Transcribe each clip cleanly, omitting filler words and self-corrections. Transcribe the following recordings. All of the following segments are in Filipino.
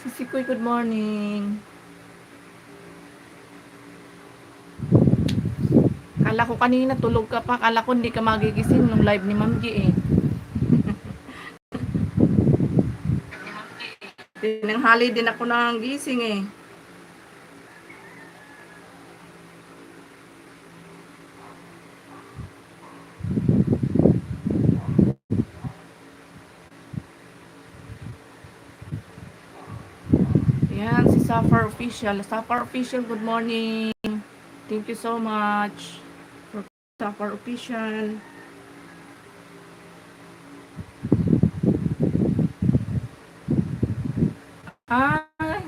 Sisikoy, good morning. Kala ko kanina tulog ka pa. Kala ko hindi ka magigising nung live ni Ma'am G eh. Tinanghali din ako ng gising eh. Yan, si Safar Official. Safar Official, good morning. Thank you so much for Safar Official. Ay,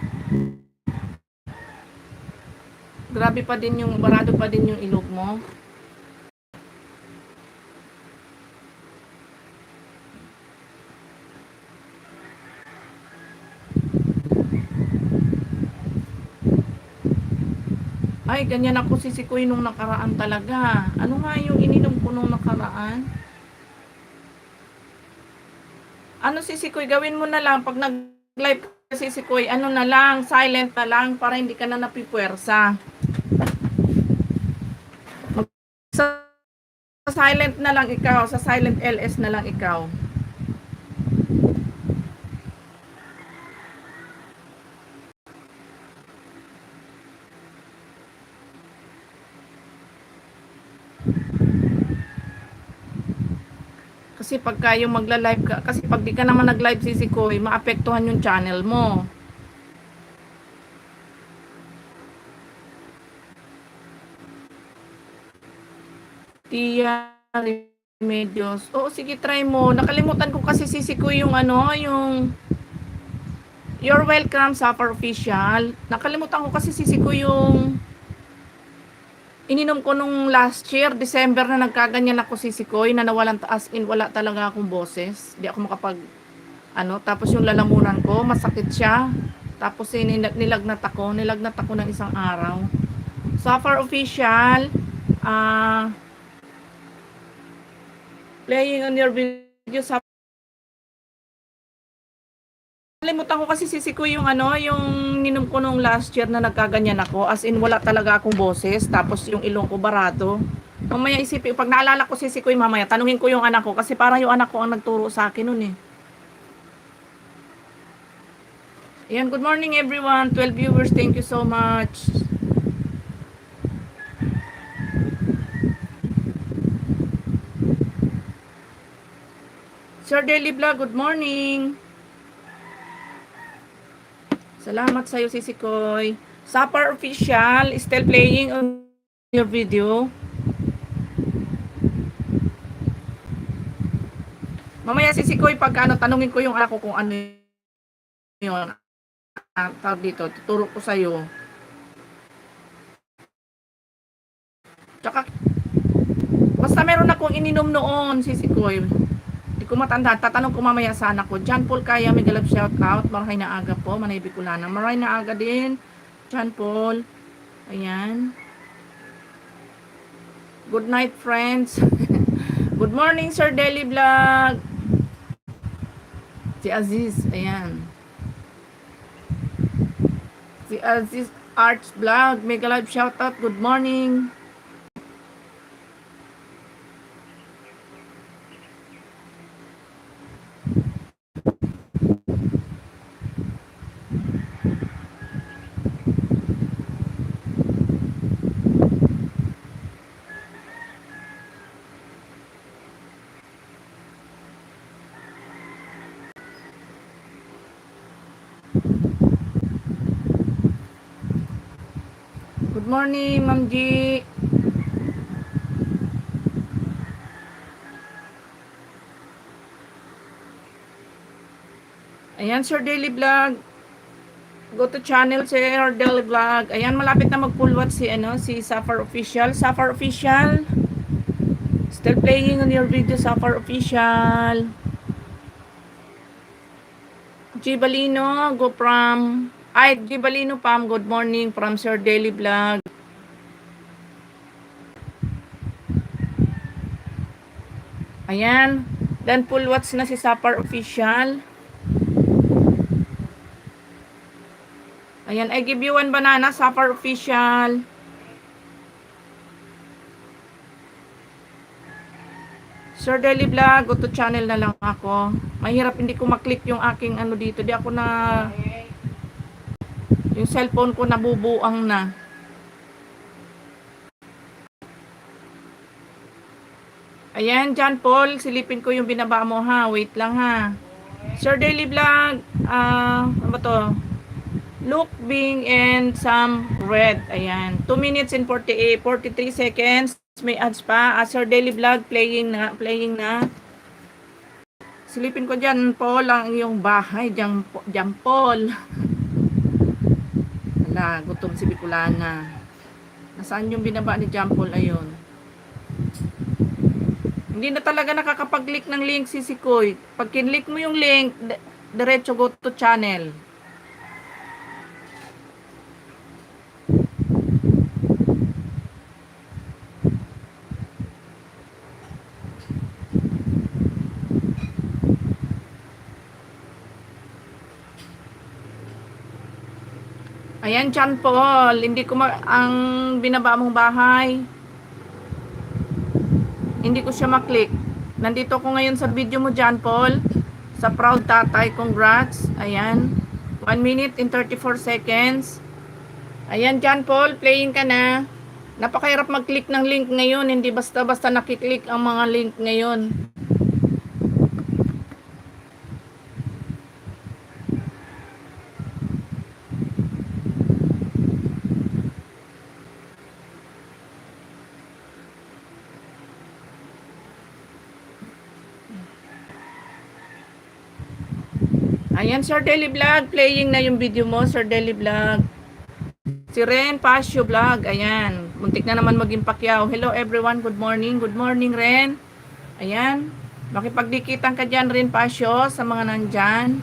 grabe pa din yung, barado pa din yung ilog mo. Ay, ganyan ako sisikoy nung nakaraan talaga. Ano nga yung ininom ko nung nakaraan? Ano sisikoy, gawin mo na lang pag nag-live ka sisikoy, ano na lang, silent na lang para hindi ka na napipuwersa. Sa silent na lang ikaw, sa silent LS na lang ikaw. Kasi pagka yung magla-live ka, kasi pag di ka naman nag-live sisikoy, maapektuhan yung channel mo. Tia Remedios. Oo, sige, try mo. Nakalimutan ko kasi sisikoy yung ano, yung You're welcome, Safar Official. Nakalimutan ko kasi sisikoy yung ininom ko nung last year, December na nagkaganyan ako sisikoy, na nawalan as in, wala talaga akong boses. Di ako makapag, ano, tapos yung lalamunan ko, masakit siya. Tapos nilagnat ako ng isang araw. Safar Official, playing on your video sa Nalimutan ko kasi sisikoy yung ano, yung ninom ko nung last year na nagkaganyan ako. As in, wala talaga akong boses. Tapos yung ilong ko barado. Mamaya isipin, pag naalala ko sisikoy mamaya, tanungin ko yung anak ko. Kasi parang yung anak ko ang nagturo sa akin nun eh. Ayan, good morning everyone. 12 viewers, thank you so much. Sir Daily Vlog, good morning. Salamat sa'yo, sisikoy. Safar Official, still playing on your video. Mamaya sisikoy, pag ano, tanungin ko yung anak ko kung ano yun. Tawag dito, tuturo ko sa'yo. Tsaka, basta meron akong ininom noon, sisikoy. Hindi ko matanda. Tatanong ko mamaya sa anak ko. John Paul Kaya, may galap shout out. Marahay na aga po. Manay Bicolana. Marahay na aga din. John Paul. Ayan. Good night, friends. Good morning, Sir Daily Vlog. Si Aziz. Ayan. Si Aziz Arts Vlog, mega live shoutout. Good morning. Good morning, Ma'am G. Ayan, Sir Daily Vlog. Go to channel Sir Daily Vlog. Ayan, malapit na mag-pull si si Safar Official. Safar Official. Still playing on your video, Safar Official. Gibalino, go from Gibalino Pam, good morning from Sir Daily Vlog. Ayan. Dan full watch na si Safar Official. Ayan, I give you one banana, Safar Official. Sir Daily Vlog, go to channel na lang ako. Mahirap hindi ko maklik yung aking dito. Di ako na, yung cellphone ko nabubuang na. Ayan, John Paul, silipin ko yung binaba mo ha. Wait lang ha. Sir Daily Vlog, ano ba to? Look, Bing, and some red. Ayan, 2 minutes and 43 seconds. May ads pa. Sir Daily Vlog, playing na. Silipin ko dyan, Paul, ang iyong bahay. Dyan, Paul. Wala, gutom si Bicolana. Nasaan yung binaba ni John Paul? Ayun. Hindi na talaga nakakapag-click ng link si Sikoy. Pag kinlik mo yung link, diretso go to channel. Ayan, John Paul. Hindi ko ang binaba mong bahay. Hindi ko siya maklik. Nandito ko ngayon sa video mo, John Paul. Sa Proud Tatay. Congrats. Ayan. 1 minute and 34 seconds. Ayan, John Paul. Playing ka na. Napakahirap mag-click ng link ngayon. Hindi basta-basta nakiklik ang mga link ngayon. Ayan, Sir Daily Vlog. Playing na yung video mo, Sir Daily Vlog. Si Ren Pasio Vlog. Ayan. Muntik na naman maging Pacquiao. Hello everyone. Good morning. Good morning, Ren. Ayan. Makipagdikitan ka dyan, Ren Pasio, sa mga nandyan.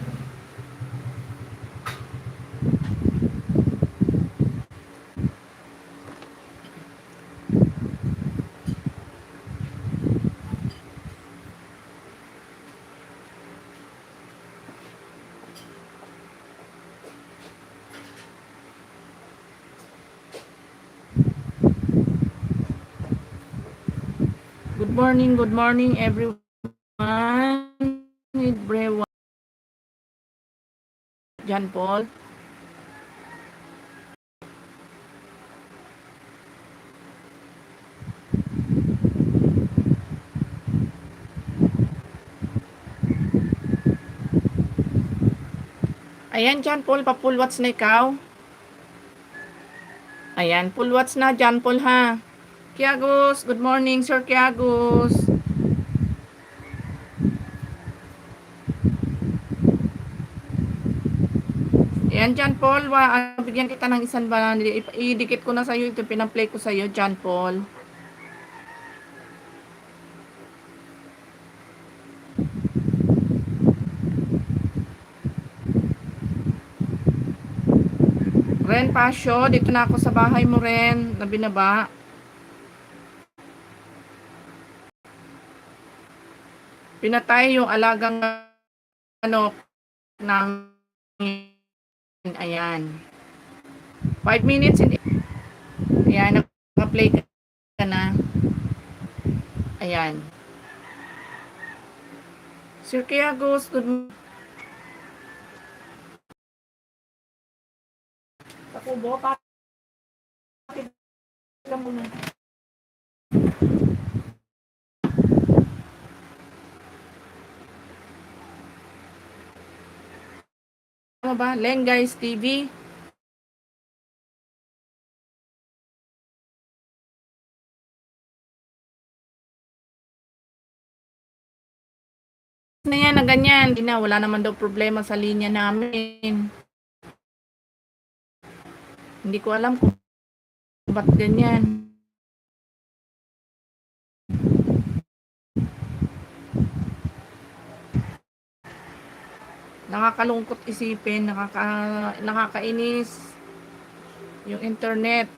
Good morning everyone. Everyone. John Paul. Ayan, John Paul, pa-full watch na ikaw. Ayan, full watch na, John Paul ha. Kiagos, good morning, Sir Kiagos. Ayan, John Paul, bigyan kita ng isang banana. Idikit ko na sa'yo, ito pinaplay ko sa'yo, John Paul. Ren Pasio, dito na ako sa bahay mo, Ren, na binaba. Pinatay yung alagang ng ayan. 5 minutes, hindi. Ayan, naka-play ka na. Ayan. Sir Kiagos, good morning. Takubo, pati ka muna. Ano ba? Len Guys TV. Na yan, na ganyan. Hindi na, wala naman daw problema sa linya namin. Hindi ko alam kung ba't ganyan. Nakakalungkot isipin, nakakainis yung internet.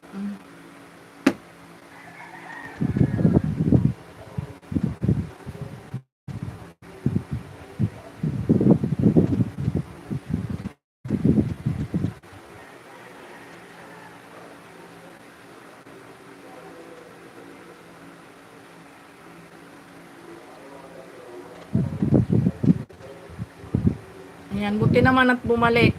Ayan, buti naman at bumalik.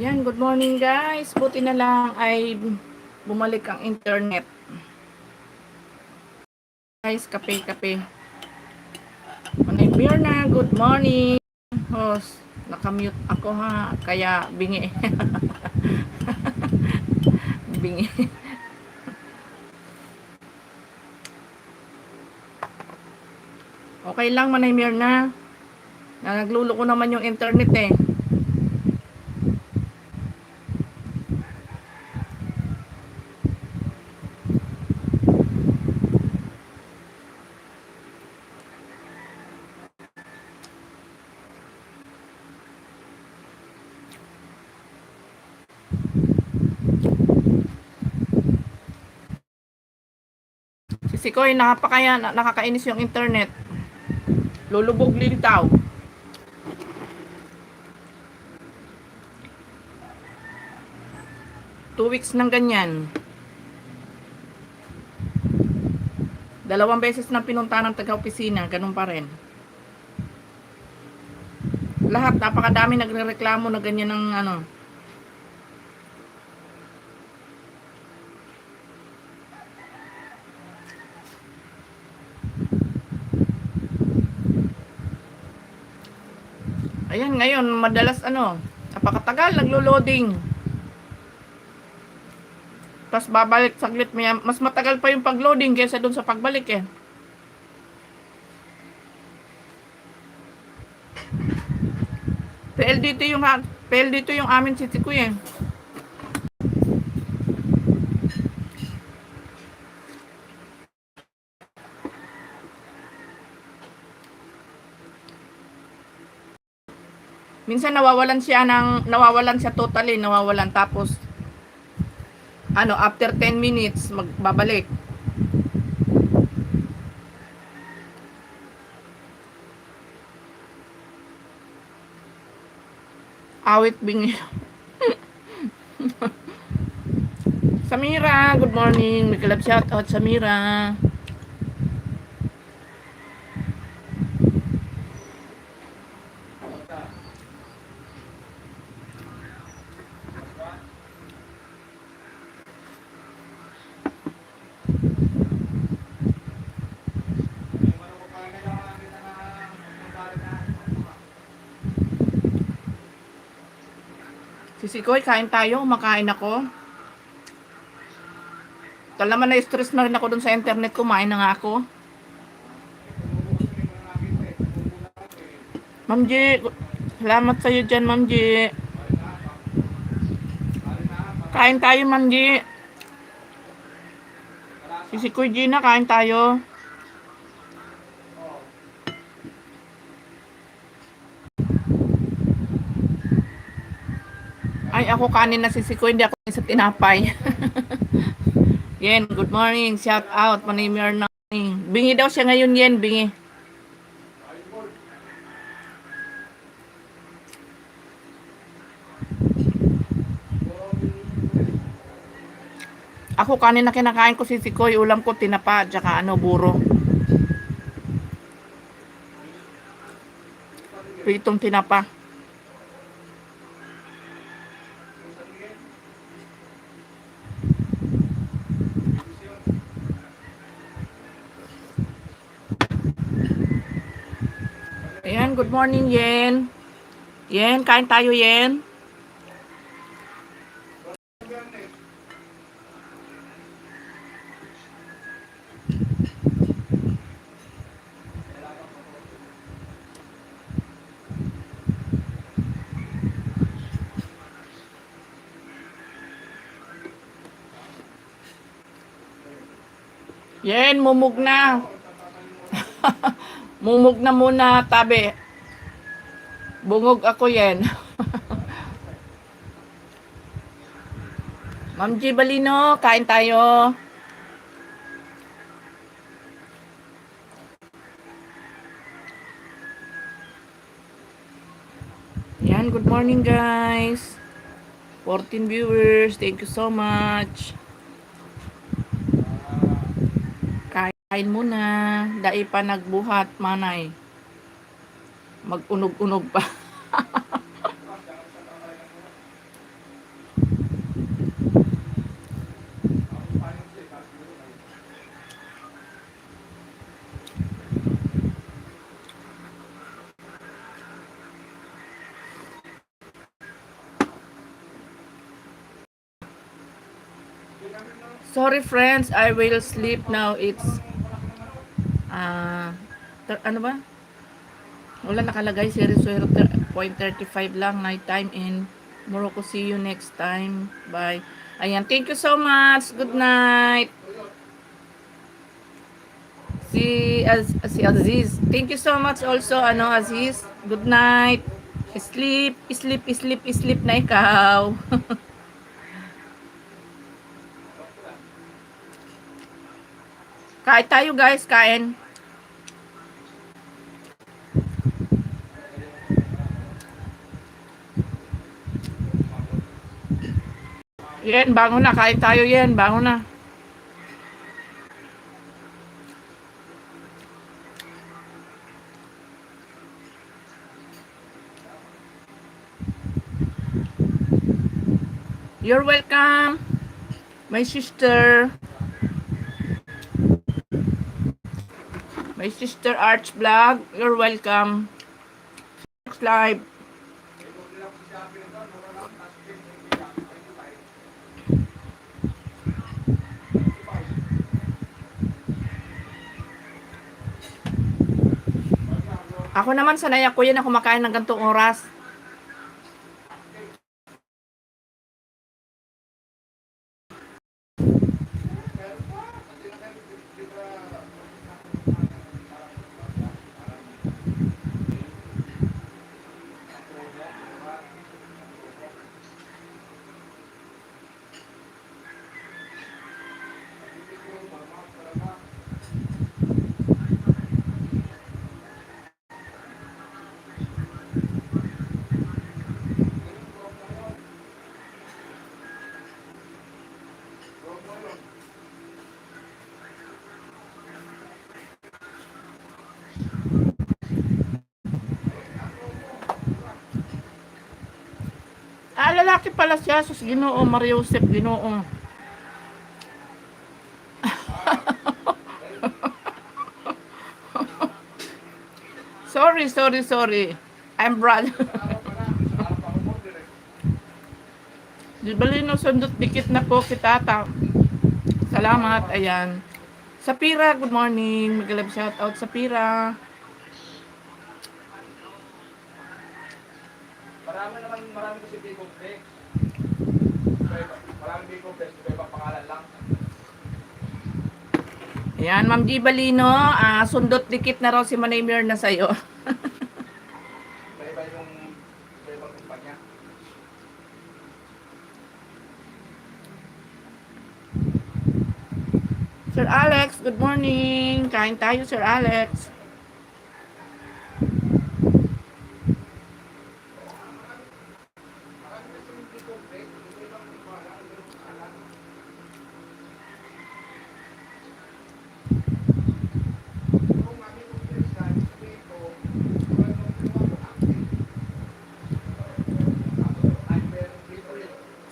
Ayan, good morning guys. Buti na lang ay bumalik ang internet. Guys, kape-kape. Manay Mirna, good morning. Host, nakamute ako ha, kaya bingi. Bingi. Okay lang, Manay Mirna. Nagluluko naman yung internet eh. Si Sikoy, nakakainis yung internet. Lulubog lintaw. 2 weeks ng ganyan. 2 beses na pinunta ng taga-opisina, ganun pa rin. Lahat, napakadami nagrereklamo na ganyan ng ano. Ayan, ngayon, madalas ano, napakatagal, naglo-loading. Tapos babalik saglit, mas matagal pa yung pag-loading kaysa dun sa pagbalik eh. PLDT yung amin si Kuya eh. Minsan nawawalan siya totally, tapos ano, after 10 minutes magbabalik. Awit bingi. Samira, good morning. May kalab shout out Samira. Sisikoy, kain tayo. Makain ako. Talaman na stress na rin ako dun sa internet. Kumain na nga ako. Ma'am G, salamat sa'yo dyan, Ma'am G. Kain tayo, Ma'am G. Sisikoy Gina, kain tayo. Ay, ako kanin na sisikoy. Hindi ako sa tinapay. Yen, good morning. Shout out. My name is Arnang. Bingi daw siya ngayon, Yen. Bingi. Ako kanin na kinakain ko sisikoy. Ulam ko tinapa. Tsaka ano, buro. Pritong tinapa. Ayan, good morning, Yen. Yen, kain tayo, Yen. Yen, mumug na. Mumug na muna, tabi. Bungog ako, Yen. Ma'am G Balino, kain tayo. Yan, good morning guys. 14 viewers, thank you so much. Kain muna, dai pa nagbuhat manay. Mag-unog-unog pa. Sorry friends, I will sleep now. It's ano ba? Wala nakalagay, 0.35 lang night time in Morocco. See you next time. Bye. Ayan, thank you so much. Good night. Si Aziz. Thank you so much also, Aziz. Good night. Sleep na ikaw. Kain tayo guys, kain. Yen, bangon na. Kain tayo, Yen. Bangon na. You're welcome, my sister. My sister Arch Vlog. You're welcome. Next live. Ako naman sanay ako yan na kumakain ng gantong oras. Lalaki pala siya. Sus, Ginoo, Maria Josep, Ginoo. Sorry. I'm Brad. Di balino, sundot dikit na po kita. Salamat, ayan. Sapira, good morning. Mag-live shout out, Sapira. Marami kasi B-complex. Marami B-complex, iba pangalan lang. Ayan, Ma'am G. Balino, sundot dikit na raw si Manay Mir na sa'yo. Iba yung ibang kumpanya. Sir Alex, good morning. Kain tayo, Sir Alex.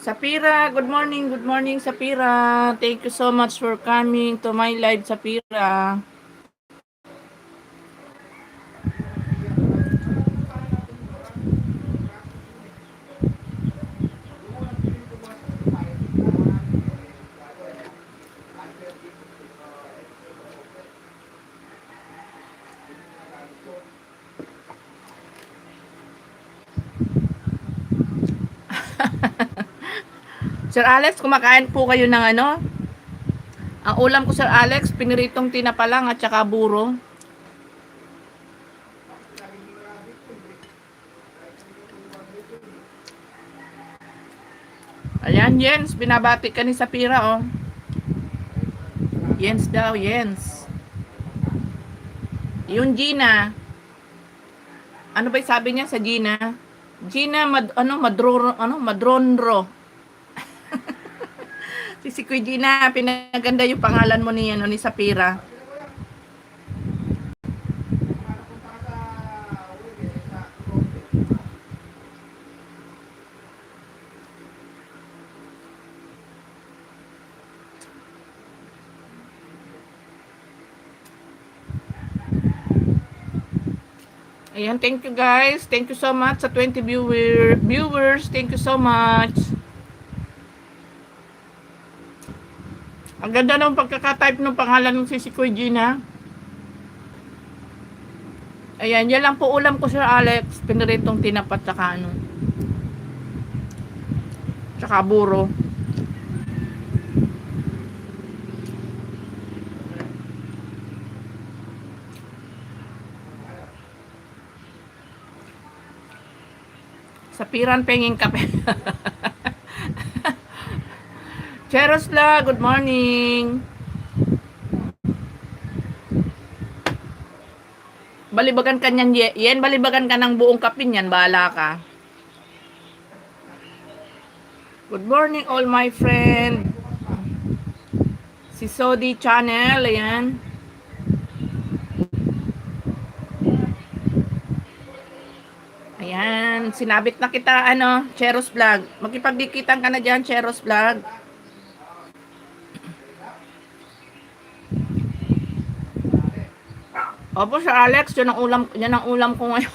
Sapira, good morning Sapira. Thank you so much for coming to my live, Sapira. Sir Alex, kumakain po kayo ng ano? Ang ulam ko, Sir Alex, piniritong tinapa lang at saka buro. Ayan, Jens, binabati ka ni Sapira, oh. Jens daw, Jens. Yung Gina. Ano ba sabi niya sa Gina? Gina, madronro. Si Kuya Gina, pinaganda yung pangalan mo ni Sapira. Ayan, thank you guys. Thank you so much sa 20 viewers. Thank you so much. Ang ganda ng pagkakatype ng pangalan ng si Kuya Gina. Ayan, yan lang po ulam ko, Sir Alex. Piniritong tinapat saka ano. Tsaka buro. Sapiran penging kape. Cherosla, good morning. Balibagan ka niyan, yen. Balibagan ka ng buong kapin yan. Bahala ka. Good morning all my friend. Si Sodi Channel, ayan. Ayan, sinabit na kita, Cheros Vlog. Makipagdikitan ka na dyan, Cheros Vlog. Opo, Sir Alex, yan ang ulam ko ngayon.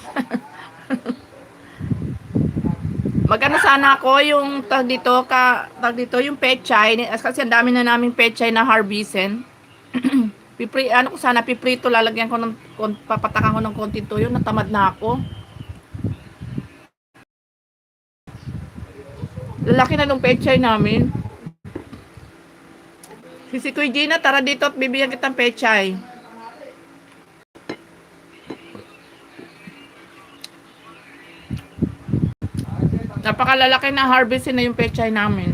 Magano sana ako yung tag dito yung pechay kasi ang dami na naming pechay na harvestin. Piprito lalagyan ko ng papatakan ko ng konti tuyo, natamad na ako. Lalaki na nung pechay namin. Si Kuya Gina, tara dito at bibigyan kitang pechay. Napakalalaki na harvestin na yung pechay namin.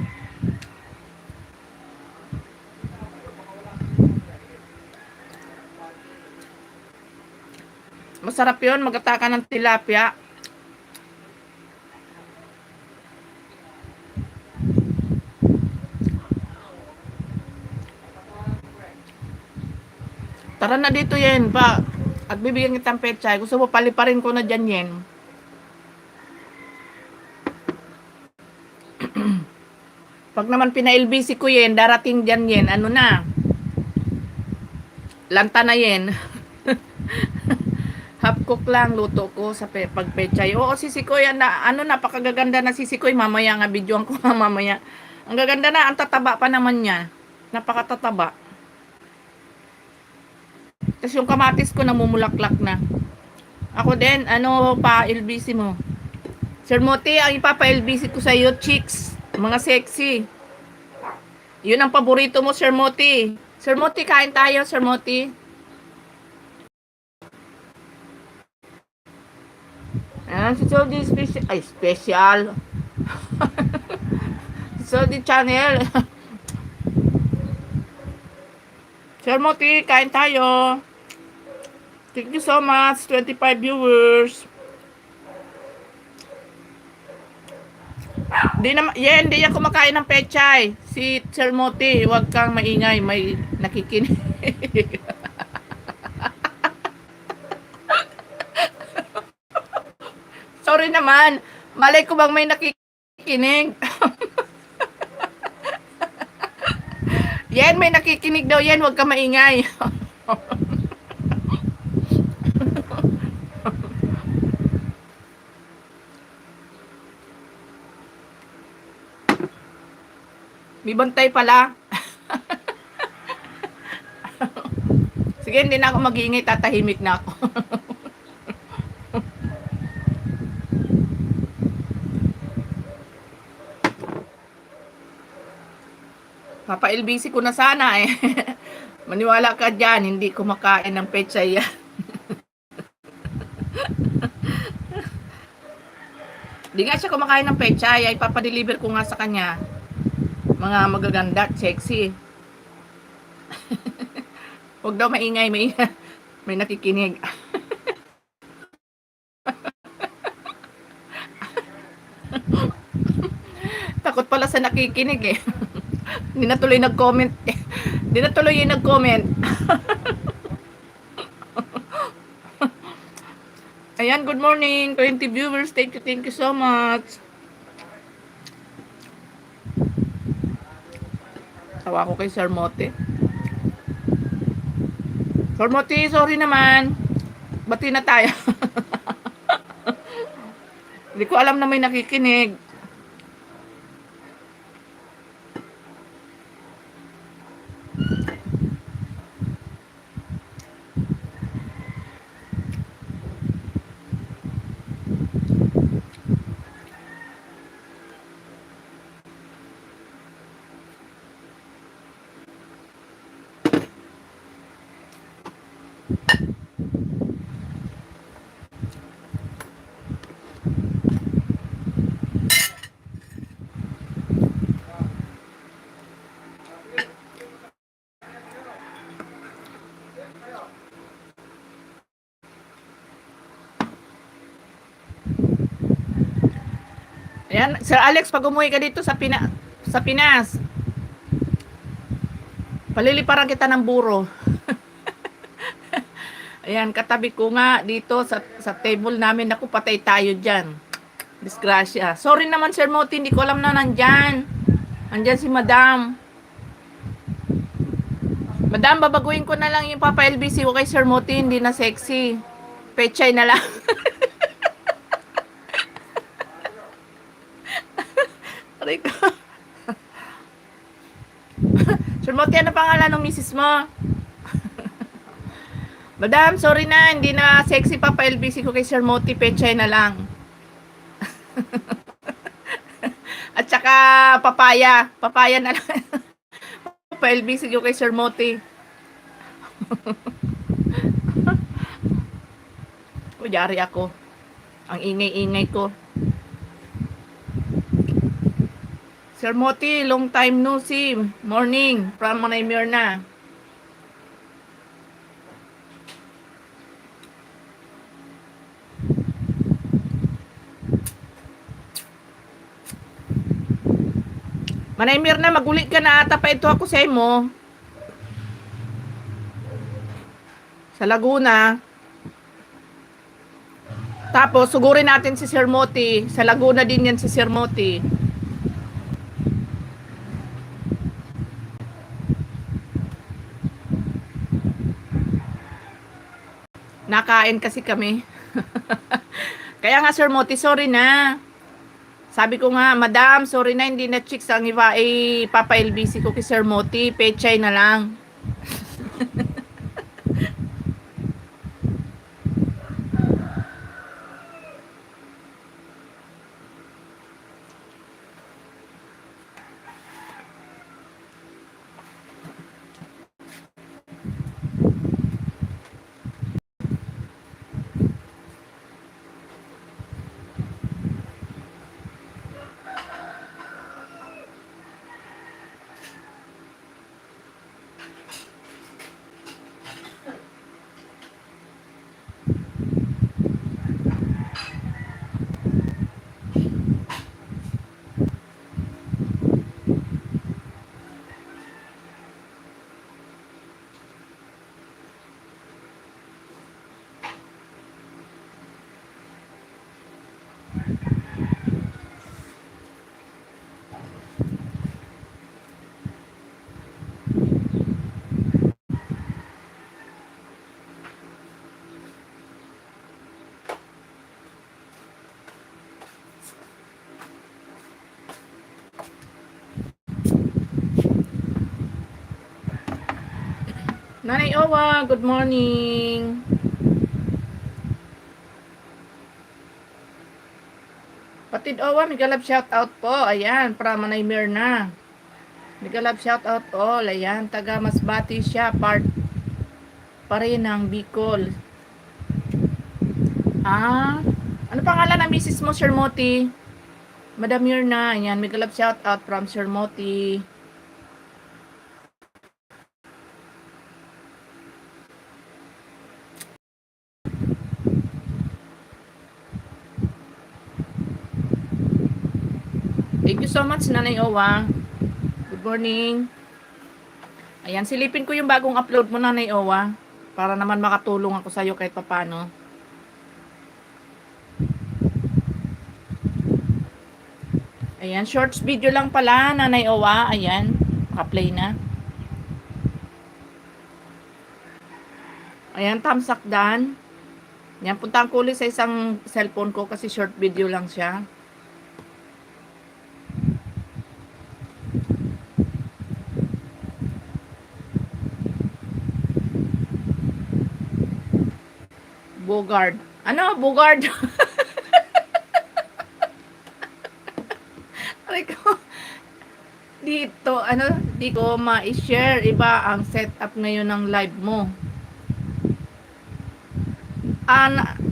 Masarap yun, mag-ataka ng tilapia. Tara na dito yen pa. At bibigyan kitang pechay. Gusto mo paliparin ko na dyan yen. Pag naman pina-LBC ko yen, darating dyan yen. Ano na? Lanta na yen. Half cook lang luto ko sa pagpechay. Oo, si Sikoy, napakagaganda na si Sikoy. Mamaya nga, videoan ko mamaya. Ang gaganda na, ang tataba pa naman niya. Napakatataba. Tapos yung kamatis ko namumulaklak na. Ako din, pa-LBC mo? Sir Moti, ang ipapa-LBC ko sa iyo, chicks. Mga sexy. Yun ang paborito mo, Sir Moti. Sir Moti, kain tayo, Sir Moti. Ayan, si Sodi special. Si Sodi Channel. Sir Moti, kain tayo. Thank you so much, 25 viewers. Hindi yan kumakain ng pechay. Si Sir Moti, huwag kang maingay, may nakikinig. Sorry naman, malay ko bang may nakikinig. Yan, may nakikinig daw yan, huwag kang maingay. May bantay pala. Sige, hindi na ako mag-iingay, tatahimik na ako. Papa-LBC ko na sana eh. Maniwala ka dyan, hindi kumakain ng pechay yan. Di nga siya kumakain ng pechay, ay papadeliver ko nga sa kanya. Mga magaganda, sexy. Huwag daw maingay, may nakikinig. Takot pala sa nakikinig eh. Hindi na tuloy nag-comment. Hindi na tuloy yung nag-comment. Ayan, good morning. 20 viewers. Thank you so much. Tawa ko kay Sir Mote. Sir Mote, sorry naman. Bati na tayo. Hindi ko alam na may nakikinig. Ayan, Sir Alex, pag umuwi ka dito sa Pinas, paliliparan kita ng buro. Ayan, katabi ko nga dito sa table namin. Naku, patay tayo dyan. Disgrasya. Sorry naman, Sir Moti, hindi ko alam na nandyan. Nandyan si Madam. Madam, babaguhin ko na lang yung Papa LBC ko kay Sir Moti, hindi na sexy. Pechay na lang. Aray ko. Sir Moti, ano pangalan ng misis mo? Madam, sorry na, hindi na sexy Papa LBC ko kay Sir Moti, pechay na lang. At saka papaya. Papaya na lang. Papa LBC ko kay Sir Moti. Kuyari ako. Ang ingay-ingay ko. Sir Moti, long time no see. Morning from Manay Mirna. Manay Mirna, magulit ka na ata pa ito ako sa imo. Sa Laguna. Tapos, sugurin natin si Sir Moti. Sa Laguna din yan si Sir Moti. Nakain kasi kami. Kaya nga Sir Moti, sorry na. Sabi ko nga, Madam, sorry na, hindi na chicks ang iba Papa LBC ko kay Sir Moti. Pechay na lang. Nanay Owa, good morning. Patid Owa, migalab shout out po. Ayan, para Manay Mirna. Migalab shout out all. Ayan, taga Masbati siya, part pa rin ng Bicol. Ano pangalan ng misis mo, Sir Moti? Madam Mirna, ayan, migalab shout out from Sir Moti. Thank you so much, Nanay Owa. Good morning. Ayan, silipin ko yung bagong upload mo, Nanay Owa. Para naman makatulong ako sa'yo kahit papano. Ayan, shorts video lang pala, Nanay Owa. Ayan, naka-play na. Ayan, thumbs up done. Ayan, punta ko ulit sa isang cellphone ko kasi short video lang siya. Bogard. Ano? Bogard? Aray ko. Dito, di ko ma-share. Iba ang setup ngayon ng live mo.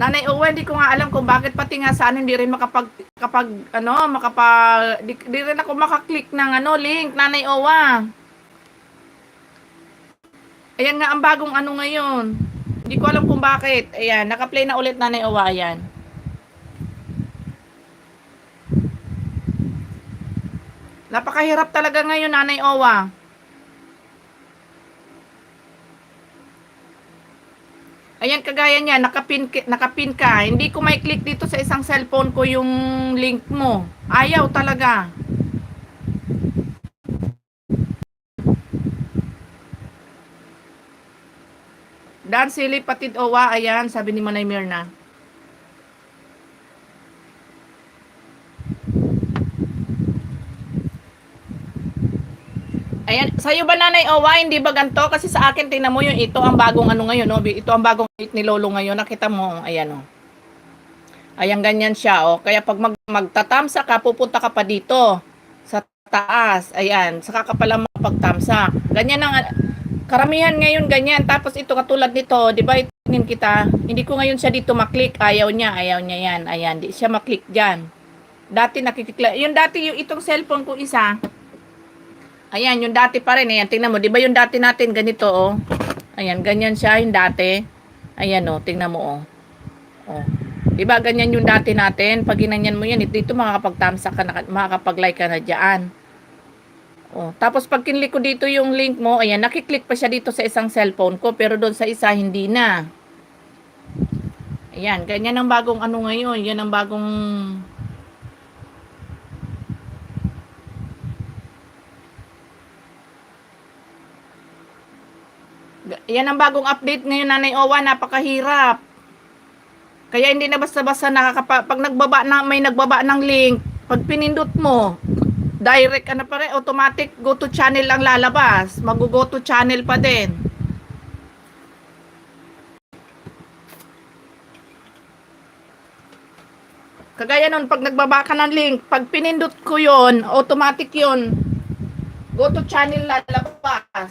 Nanay Owen, hindi ko nga alam kung bakit pati nga saan hindi rin di rin ako makaklik ng link, Nanay Owa. Ayan nga ang bagong ngayon. Hindi ko alam kung bakit. Ayan, naka-play na ulit, Nanay Owa. Ayan. Napakahirap talaga ngayon, Nanay Owa. Ayan, kagaya niya, nakapin ka. Hindi ko may click dito sa isang cellphone ko yung link mo. Ayaw talaga. Dan Silip Patid Owa, ayan, sabi ni Manay Mirna. Ayan, sa'yo ba, Nanay Owa, hindi ba ganito? Kasi sa akin, tingnan mo yung ito ang bagong ano ngayon, no? Ito ang bagong ni Lolo ngayon. Nakita mo, ayan, oh. Ayan, ganyan siya, oh. Kaya pag magtatamsa ka, pupunta ka pa dito sa taas. Ayan, saka ka pala magpagtamsa. Ganyan ang karamihan ngayon, ganyan. Tapos ito, katulad nito, di ba, itingin kita, hindi ko ngayon siya dito maklik. Ayaw niya yan. Ayan, di siya maklik dyan. Dati nakikiklik. Yung dati, yung itong cellphone ko isa, ayan, yung dati pa rin. Ayan, tingnan mo. Di ba yung dati natin ganito, oh. Ayan, ganyan siya yung dati. Ayan, oh. Tingnan mo, oh. Oh. Di ba ganyan yung dati natin? Pag ginanyan mo yan, dito makakapag-thumbs up ka na, makakapag-like ka na dyan. Oh. Tapos pag kinlik ko dito yung link mo, ayan, nakiklik pa siya dito sa isang cellphone ko. Pero doon sa isa, hindi na. Ayan, ganyan ang bagong ano ngayon. Yan ang bagong... Yan ang bagong update ngayon, Nanay Owa, napakahirap. Kaya hindi na basta-basta pag nagbaba na, may nagbaba ng link, pag pinindot mo, direct ano pa rin, automatic go to channel ang lalabas. Mag-go to channel pa din. Kagaya nun, pag nagbaba ka ng link, pag pinindot ko yon, automatic yon, go to channel lalabas.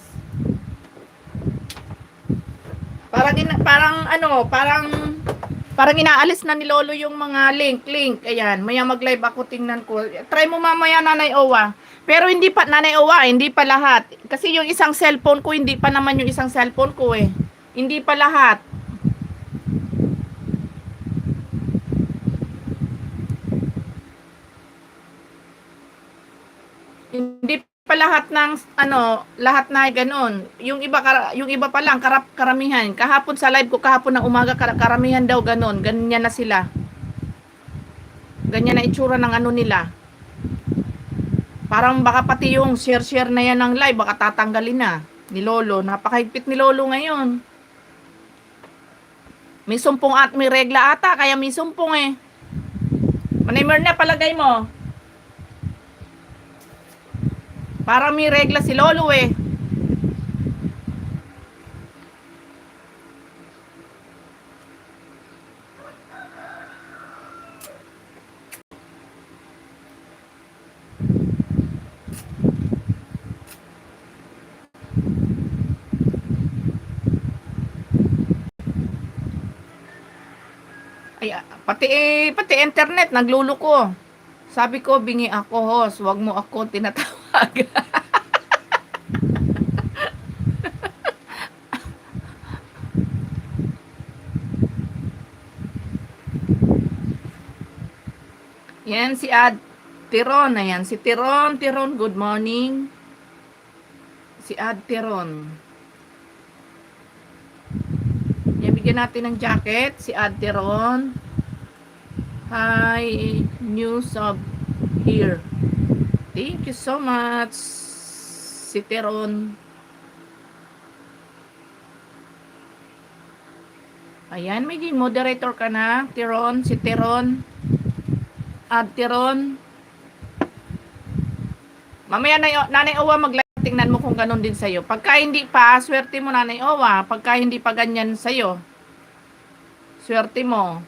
Parang inaalis na ni Lolo yung mga link. Ayan, maya mag-live ako, tingnan ko. Try mo mamaya, Nanay Owa. Pero hindi pa, Nanay Owa, hindi pa lahat. Kasi yung isang cellphone ko, hindi pa naman yung isang cellphone ko eh. Hindi pa lahat. Hindi pa lahat ng lahat na ganoon. Yung iba pa lang karamihan. Kahapon sa live ko kahapon ng umaga karamihan daw ganoon. Ganyan na sila. Ganyan na itsura ng ano nila. Parang baka pati yung share na yan ng live baka tatanggalin na ni Lolo. Napakahigpit ni Lolo ngayon. May sumpong at may regla ata kaya may sumpong eh. Manimer na palagay mo. Parang may regla si Lolo eh. Ay, pati internet nagluluko. Sabi ko, bingi ako, host. Wag mo ako tinatawag. Yan si Tiron. Ayan, si Tiron, good morning. Si Tiron. Yan, bigyan natin ng jacket. Si Tiron. Hi, news of here. Thank you so much. Si Tiron. Ayan, may moderator ka na. Tiron, si Tiron. Tiron. Mamaya Nanay Owa mag-live, tingnan mo kung ganun din sa'yo. Pagka hindi pa, swerte mo, Nanay Owa. Pagka hindi pa ganyan sa'yo, swerte mo.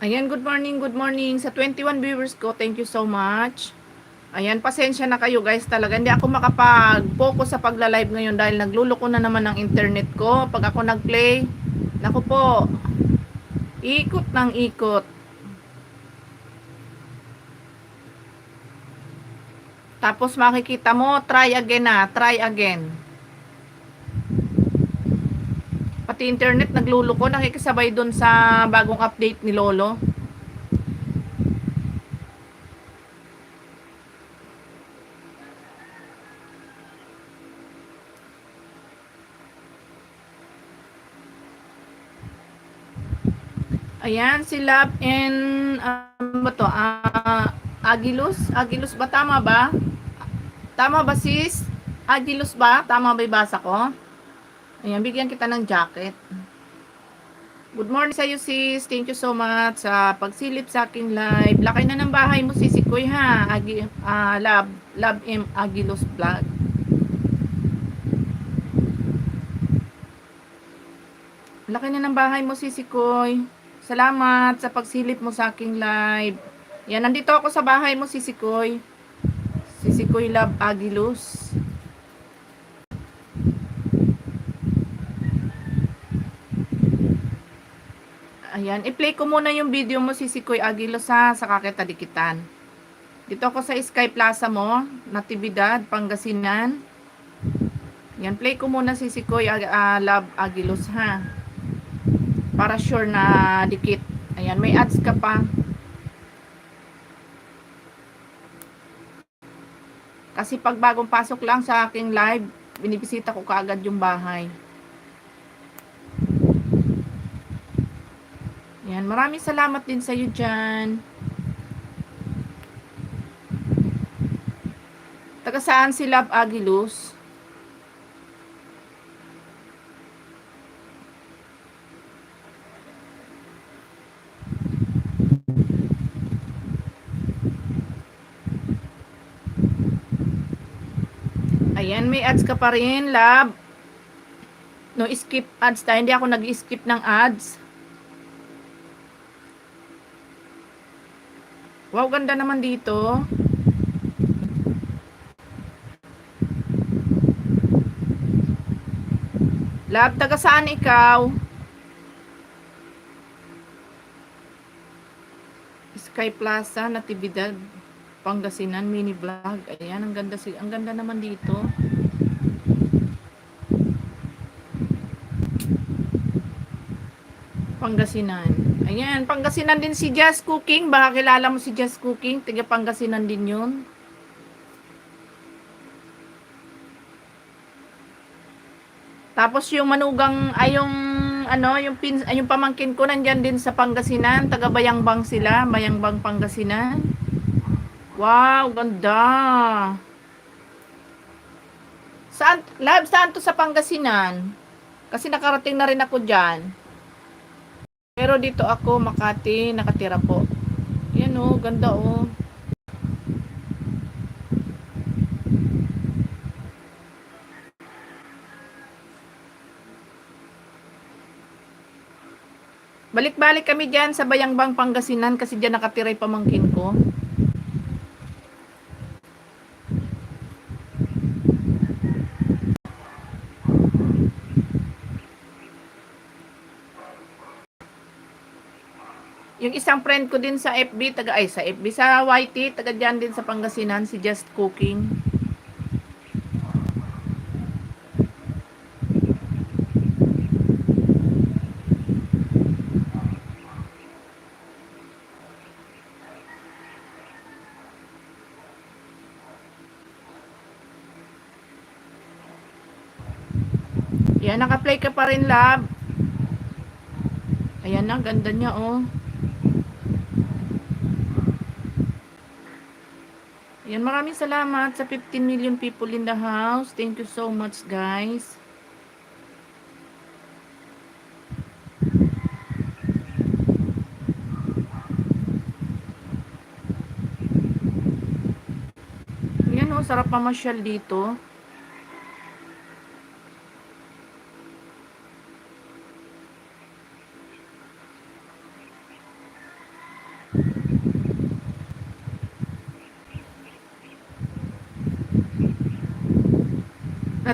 Ayan, good morning sa 21 viewers ko. Thank you so much. Ayan, pasensya na kayo guys talaga. Hindi ako makapag-focus sa pagla-live ngayon dahil nagluloko na naman ang internet ko. Pag ako nag-play, naku po, ikot ng ikot. Tapos makikita mo, try again na, try again. Pati internet nagluloko, nakikisabay dun sa bagong update ni Lolo. Ayan, si Love and ba to? Agilus ba? Tama ba? Tama ba sis? Agilus ba? Tama ba ibasa ko? Ayan, bigyan kita ng jacket. Good morning sa iyo sis. Thank you so much sa pagsilip sa aking live. Lakay na ng bahay mo sis Koy ha. Love M Agilus Vlog. Laki na ng bahay mo sis Koy. Salamat sa pagsilip mo sa aking live. Yan, nandito ako sa bahay mo sis Koy. Sis Koy Love Agilus. Ayan, i-play ko muna yung video mo si Koy Aguilos ha, sa kakitadikitan. Dito ako sa Sky Plaza mo, Natividad, Pangasinan. Yan, play ko muna si Koy Love Aguilos ha. Para sure na dikit. Ayan, may ads ka pa. Kasi pag bagong pasok lang sa aking live, binibisita ko kaagad yung bahay. Yan, maraming salamat din sa iyo dyan. Taga saan si Love Agilus? Ayan, may ads ka pa rin, Love. No, skip ads tayo. Hindi ako nag-skip ng ads. Wow, ganda naman dito. Love, taga saan ikaw? Sky Plaza, Natividad, Pangasinan, mini vlog. Ayan, ang ganda naman dito. Pangasinan. Ayan, Pangasinan din si Just Cooking. Baka kilala mo si Just Cooking. Tiga Pangasinan din yun. Tapos yung manugang, ay yung pamangkin ko nandyan din sa Pangasinan. Taga Bayangbang sila. Bayangbang, Pangasinan. Wow, ganda. Love, saan to sa Pangasinan? Kasi nakarating na rin ako dyan. Pero dito ako, Makati, nakatira po. Yan o, ganda o. Balik-balik kami dyan sa Bayangbang, Pangasinan kasi dyan nakatira yung pamangkin ko. Yung isang friend ko din sa FB, sa YT, taga dyan din sa Pangasinan, si Just Cooking. Yan, naka-play ka pa rin, Love. Ayan na, ganda niya, oh. Ayan, maraming salamat sa 15 million people in the house. Thank you so much, guys. Ayan, oh, sarap pamasyal dito.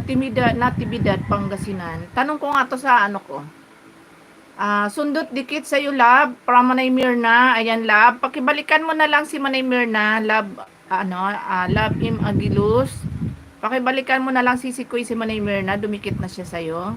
Natividad, Pangasinan. Tanong ko nga to sa ano ko. Sundot dikit sa iyo, love, from Manay Mirna. Ayan, love. Pakibalikan mo na lang si Manay Mirna, love, love Im Agilus. Pakibalikan mo na lang si Sikoy si Manay Mirna, dumikit na siya sa iyo.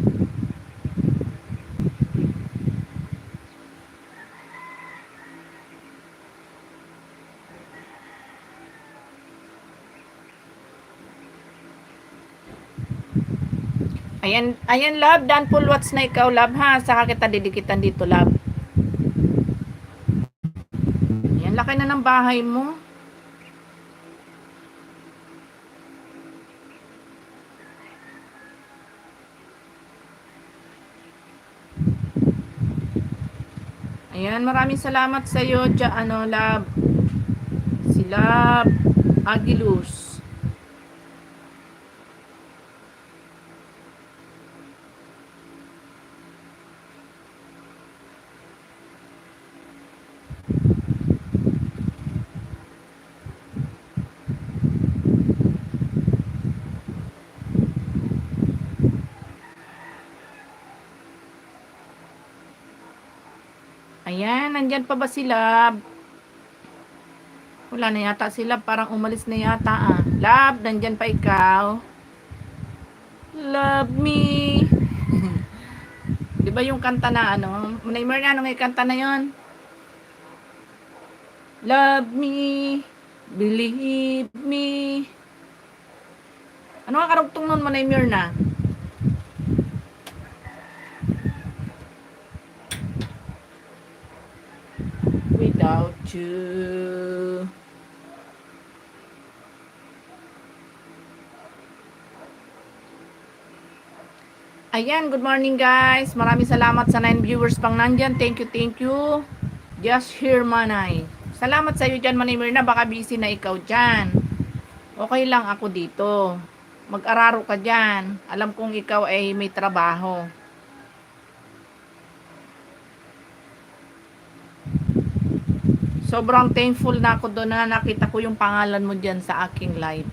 Ayan, love, dan full watch na ikaw, love, ha. Saka kita didikitan dito, love. Ayan, laki na ng bahay mo. Ayan, maraming salamat sa iyo, love. Si Love Agilus. Ayan, nandyan pa ba sila? Wala na yata sila, parang umalis na yata. Love, nandyan pa ikaw? Love me. Di ba yung kanta na ano? Manay Mirna, ano nga yung kanta na yon? Love me, believe me. Ano nga karugtong nun, Manay Mirna? Without you. Ayan, good morning guys. Maraming salamat sa 9 viewers pang nandyan. Thank you. Just here, Manay. Salamat sa iyo dyan, Manay Mirna. Baka busy na ikaw dyan. Okay lang ako dito. Mag-araro ka dyan. Alam kong ikaw ay may trabaho. Sobrang thankful na ako doon na nakita ko yung pangalan mo dyan sa aking live.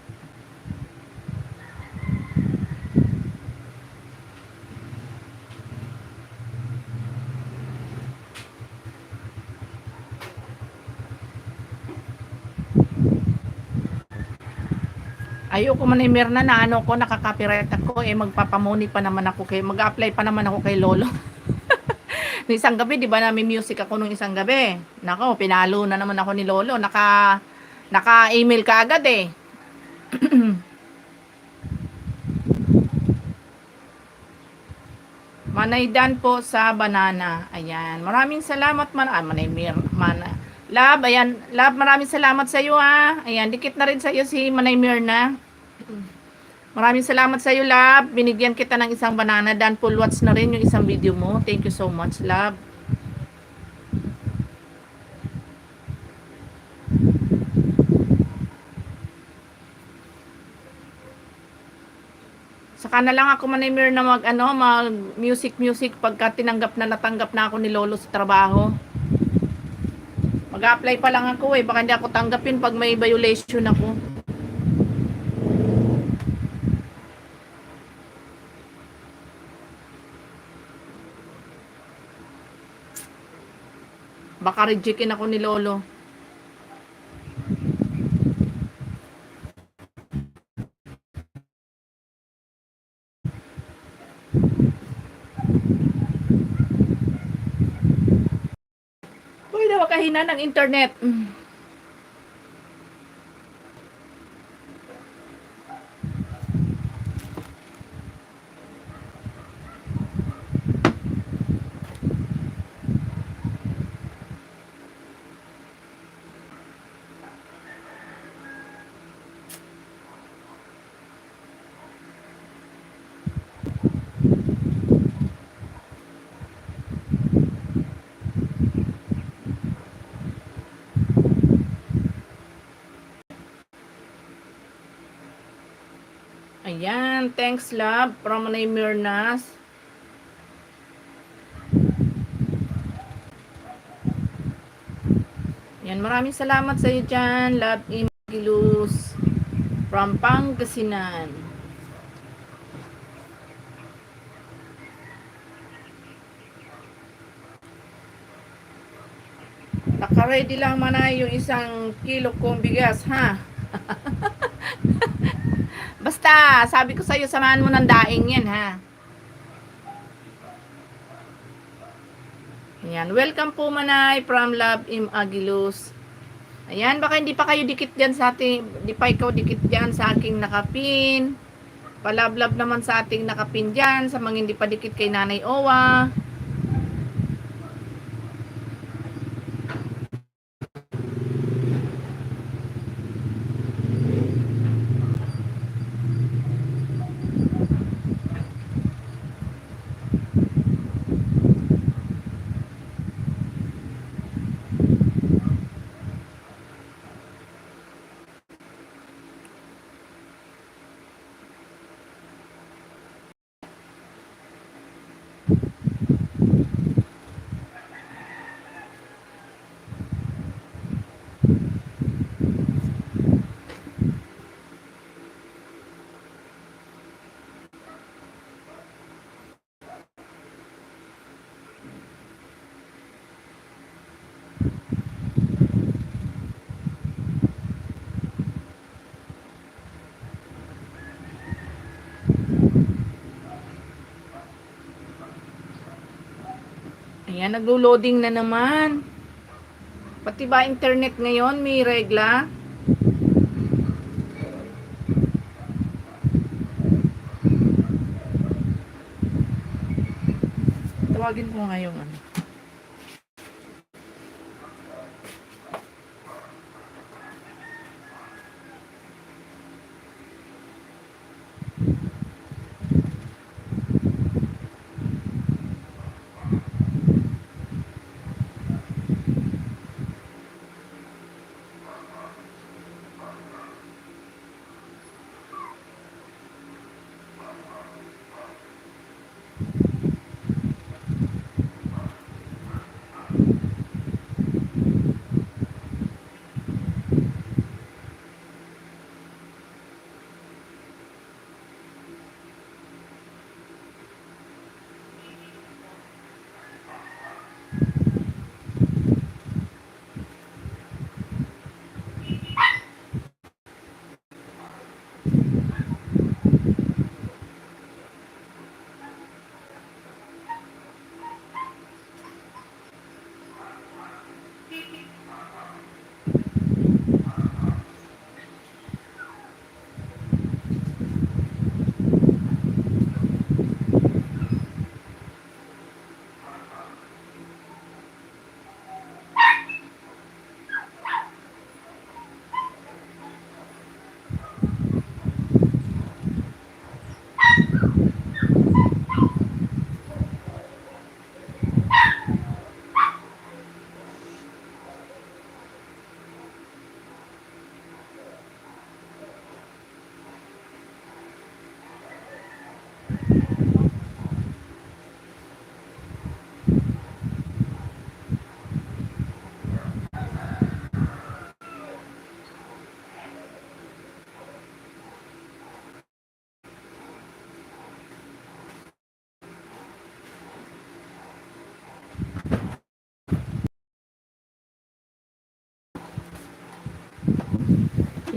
Ayoko man Mirna na ano ko, nakaka-copyright ako, magpapamoni pa naman ako mag-apply pa naman ako kay Lolo. Nung isang gabi, di ba namin music ako nung isang gabi? Nako, pinalo na naman ako ni Lolo. Naka-email ka agad eh. Manay Dan po sa banana. Ayan. Maraming salamat Manay Mirna. Love, ayan. Love, maraming salamat sa iyo ha. Ayan, dikit na rin sa iyo si Manay Mirna. Maraming salamat sa iyo, Love. Binigyan kita ng isang banana. Dan full watch na rin yung isang video mo. Thank you so much, Love. Saka na lang ako Manay Mirna mag music pagka natanggap na ako ni Lolo sa trabaho. Mag-apply pa lang ako baka hindi ako tanggapin pag may violation ako. Baka rejectin ako ni Lolo. Kahina ng internet. Ayan, thanks Love from Manay Mirnas. Ayan, maraming salamat sa iyo dyan, Love Imagilus from Pangasinan. Naka-ready lang manay yung 1 kilo kong bigas, ha? Basta, sabi ko sa'yo, samahan mo ng daing yan, ha? Ayan, welcome po manay from Love Im Agilus. Ayan, baka hindi pa kayo dikit dyan sa ating, di pa ikaw dikit dyan sa aking nakapin. Palablab naman sa ating nakapin dyan, sa mga hindi pa dikit kay Nanay Owa. Ayan, naglo-loading na naman. Pati ba internet ngayon may regla? Tawagin ko nga yung ano.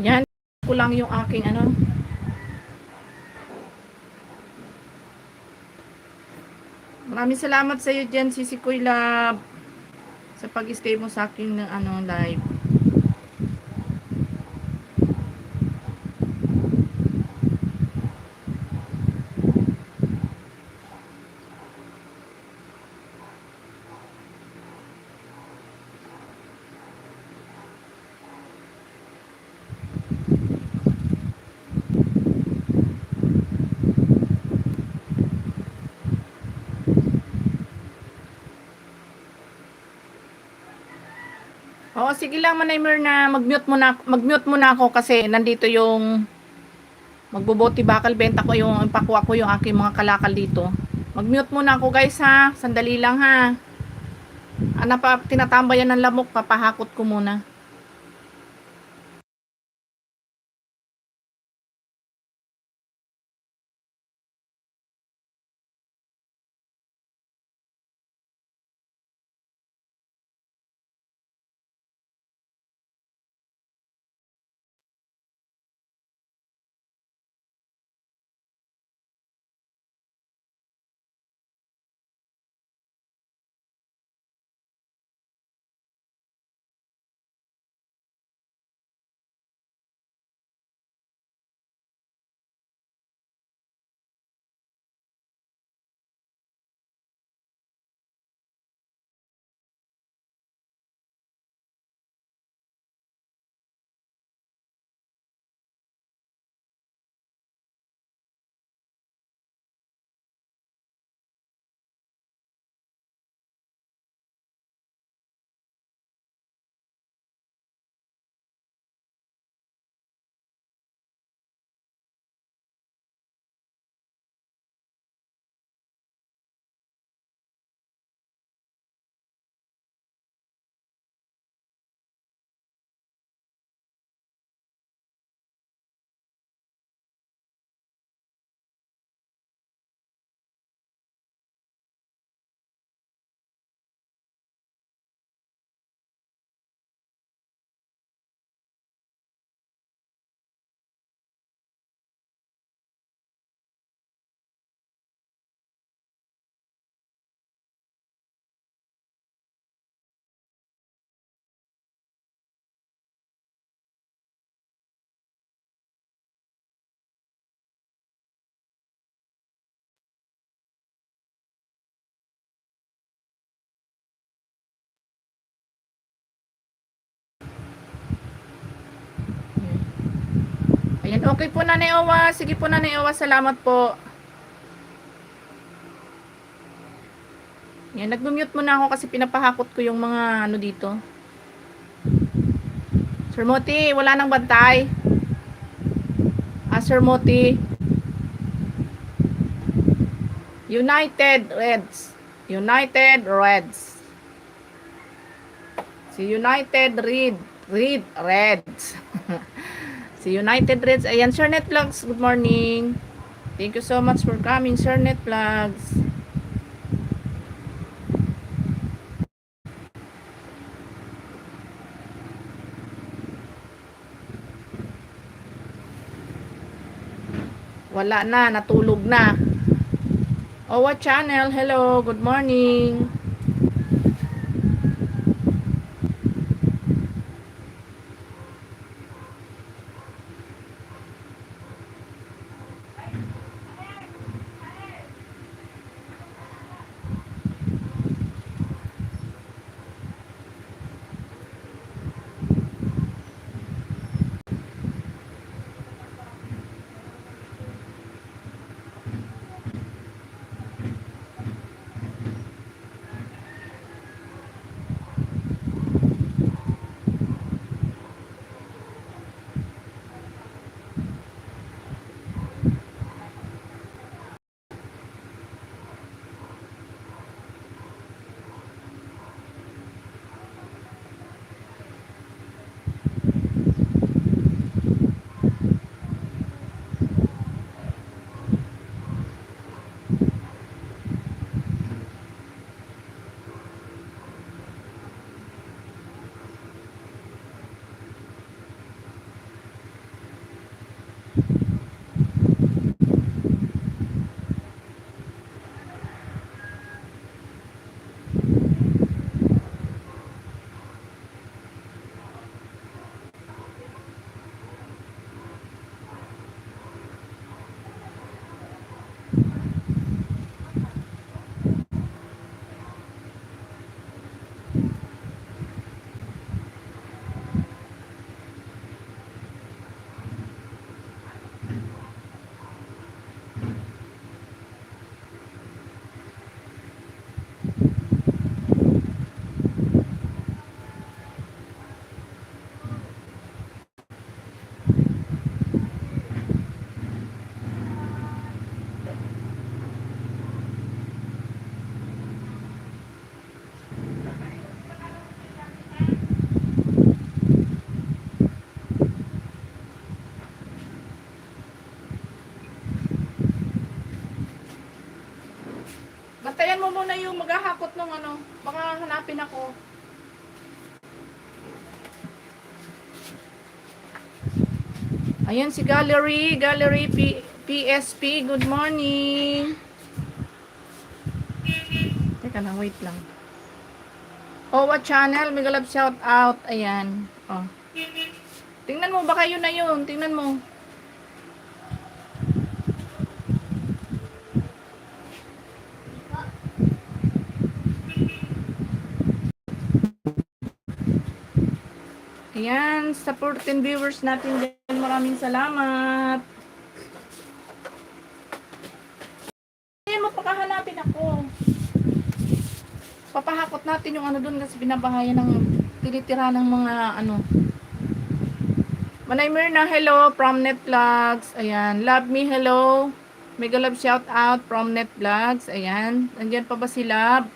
Yan, ko lang yung aking ano. Maraming salamat sa iyo dyan, Sisi Koy Love, sa pag-stay mo sa akin ng ano, live. Oo, sige lang Manay Myrna, mag-mute muna ako kasi nandito yung magboboti bakal, benta ko yung pakuha ko yung aking mga kalakal dito. Mag-mute muna ako guys ha, sandali lang ha. Ano pa, tinatambayan ng lamok, papahakot ko muna. Ayan, okay po Nanay Owa. Sige po Nanay Owa, salamat po. Yan, nag-mute muna ako kasi pinapahakot ko yung mga ano dito. Sir Moti, wala nang bantay. Sir Moti. United Reds. United Reds. Si United Reds. Si United Reds. Ayan, Sir Net Vlogs, good morning. Thank you so much for coming, Sir Net Vlogs. Wala na, natulog na. Owa Channel, hello, good morning. Bantayan mo muna yung maghahakot ng ano. Baka hanapin ako. Ayan si Gallery PSP. Good morning. Teka lang, wait lang. Owa Channel, mega love shout out. Ayan. Oh. Tingnan mo, baka yun na yun. Tingnan mo. Ayan, sa 14 viewers natin dyan, maraming salamat. Ayan mo, pakahanapin ako. Papahakot natin yung ano dun kasi binabahayan ng tinitira ng mga ano. Manay Mirna, hello from Net Vlogs. Ayan, love me, hello. Mega love shout out from Net Vlogs. Ayan, nandiyan pa ba si Love?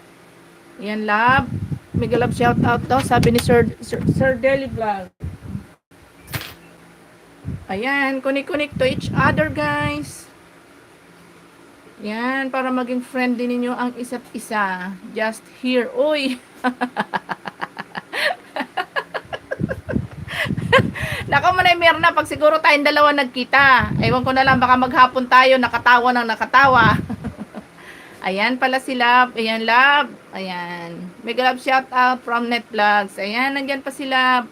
Ayan, Love. Mega love shout out daw, sabi ni Sir Deli Vlog. Ayan, connect to each other, guys. Yan, para maging friendly ninyo ang isa't isa. Just here. Uy! Nako mo na Mirna, pag siguro tayong dalawa nagkita. Ewan ko na lang, baka maghapon tayo, nakatawa ng nakatawa. Ayan pala si Love. Ayan, Love. Ayan. Mega love shout out from Net Vlogs. Ayan, nandyan pa si Love.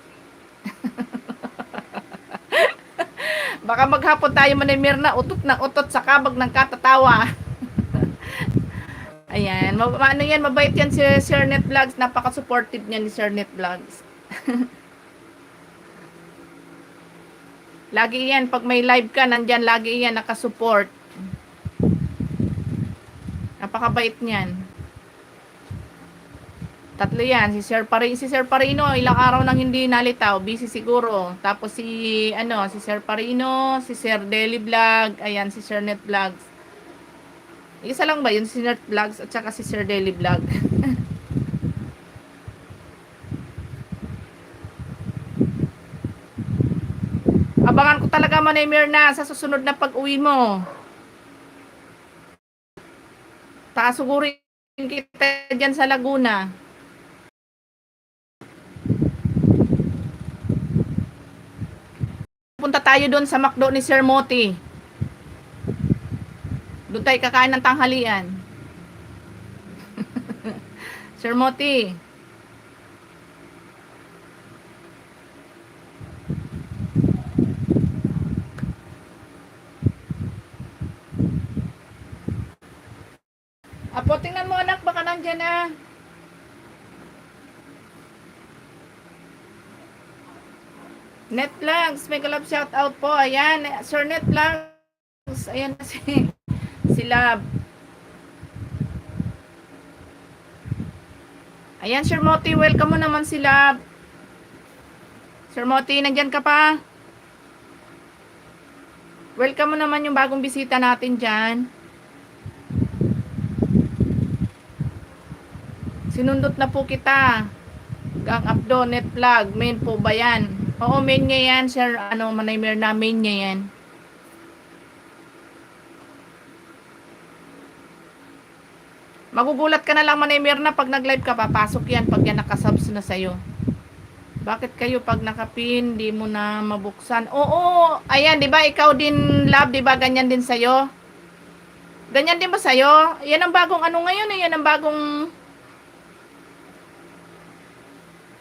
Baka maghapon tayo manimir na utot ng utot sa kabag ng katatawa. Ayan. Ano yan, mabait yan si Sir Net Vlogs. Napaka-supportive niya ni Sir Net Vlogs. Lagi yan, pag may live ka, nandyan lagi yan, nakasupport. Napakabait niyan. Tatlo yan, si Sir Parino, ilang araw nang hindi nalitaw, busy siguro. Tapos si Sir Parino, si Sir Daily Vlog, ayan, si Sir Net Vlogs. Isa lang ba yun, si Net Vlogs at saka si Sir Daily Vlog? Abangan ko talaga, Manay Mirna, sa susunod na pag-uwi mo. Taasugurin kita dyan sa Laguna. Punta tayo doon sa McDo ni Sir Moti. Doon tayo kakain ng tanghalian. Sir Moti. Apo, tingnan mo anak, baka nandyan na. Netflix, may kalab shout out po. Ayan, Sir Netflix. Ayan na si Lab. Ayan, Sir Moti, welcome mo naman si Lab. Sir Moti, nandyan ka pa? Welcome mo naman yung bagong bisita natin dyan. Sinundot na po kita. Gang Abdo, Net Vlog, main po ba yan? Oo, main niya yan, Sir, Manay Mirna, main niya yan. Magugulat ka na lang, Manay Mirna, pag nag-live ka, papasok yan, pag yan nakasubs na sa'yo. Bakit kayo pag nakapin, di mo na mabuksan? Oo, ayan, di ba, ikaw din, Love, di ba, ganyan din sa'yo? Ganyan din ba sa'yo? Yan ang bagong ngayon, yan ang bagong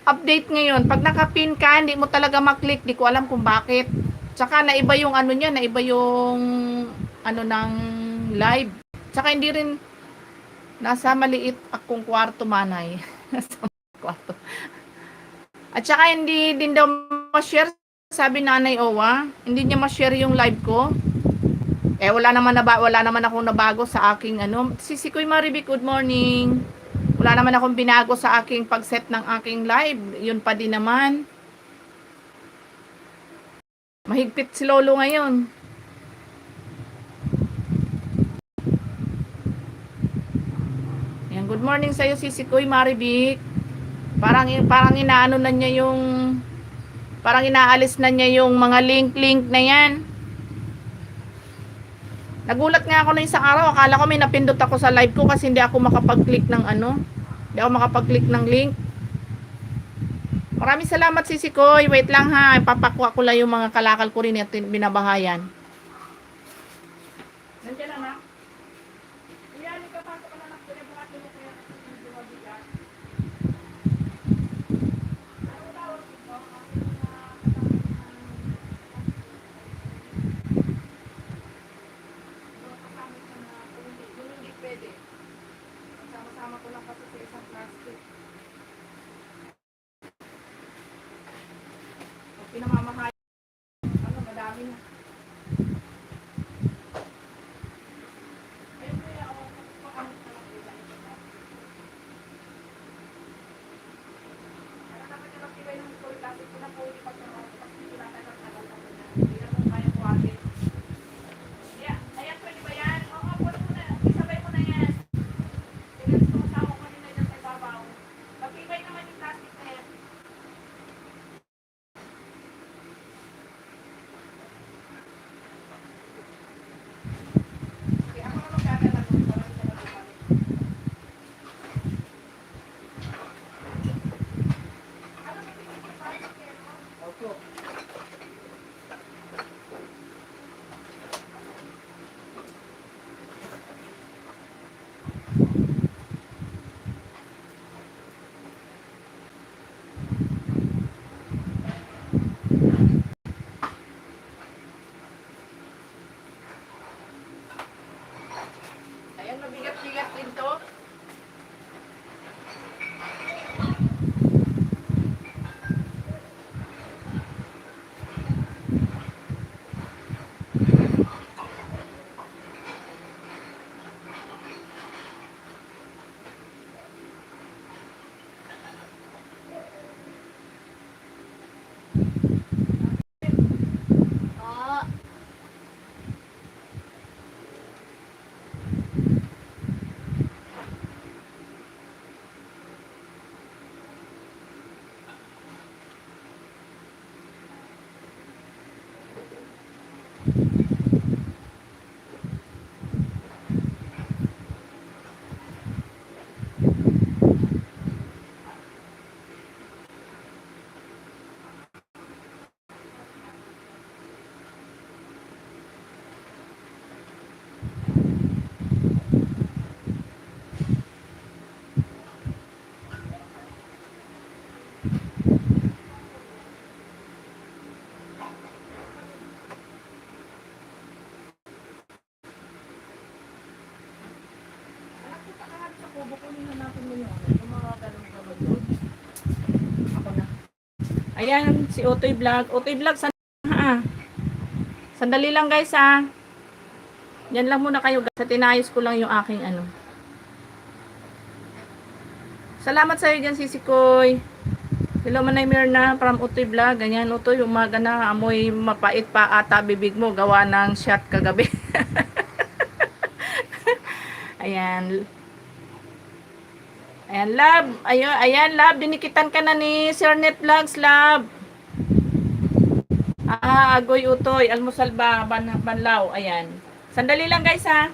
update ngayon. Pag nakapin ka, hindi mo talaga maklik. Di ko alam kung bakit. Tsaka naiba yung niya, naiba yung ng live. Tsaka hindi rin nasa maliit akong kwarto, Manay. Nasa kwarto. At tsaka hindi din daw ma-share, sabi Nanay Owa. Hindi niya ma-share yung live ko. Wala naman akong nabago sa aking Si Kuy Maribik, good morning. Wala naman akong binago sa aking pag-set ng aking live. Yun pa din naman. Mahigpit si Lolo ngayon. Ayan, good morning sa'yo, si Kuy Maribik. Parang inaano na niya yung parang inaalis na niya yung mga link na yan. Nagulat nga ako na isang araw. Akala ko may napindot ako sa live ko kasi hindi ako makapag-click ng Hindi ako makapag-click ng link. Maraming salamat, Sisi Koy. Wait lang ha. Ipapakuha ko lang yung mga kalakal ko rin at binabahayan. Nandiyan na na. Iyan, ipapasok ka na na. Pinabuhatin mo kaya yung mabigat. Ano tawag ito? Hindi pwede. Sama-sama ko lang kasi sa isang plastic. Pag pinamamahal, madami na. Ayun kuya, pakamit na lang kuya. Nakakatibay ng school plastic ko na po yung pagkakaroon kasi hindi lang tayo nagtagal na. Hindi na po kaya kuwatin. Ayan, pwede ba yan? Oo, pwede mo na. Isabay mo na yan. Gusto mo sama ko nila dyan sa ibabaw. Pag-ibay naman yung plastic na yan. kubo ko nila natin mo yung ano, yung mga galon-galon doon. Ako na. Ayan, si Otoy Vlog. Otoy Vlog, sandali lang guys ha. Yan lang muna kayo guys. Tinayos ko lang yung aking ano. Salamat sa iyo dyan, Sisi Koy. Hello, Manay Mirna from Utoy Vlog. Ganyan, Utoy, umaga na. Amoy mapait pa ata bibig mo. Gawa ng shot kagabi. Ayan. Ayan, love. Ayan, love. Dinikitan ka na ni Sir Net Vlogs, love. Agoy, Utoy. Almusal ba? Banlaw. Ayan. Sandali lang, guys, ha.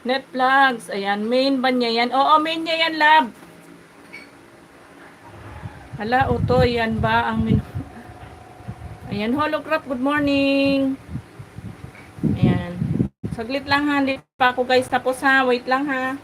Net Vlogs. Ayan, main ba niya yan? Oo, main niya yan, love. Hala, Utoy, yan ba ang Ayan, Holocraft, good morning. Ayan. Saglit lang ha, hindi pa ako guys tapos ha. Wait lang ha.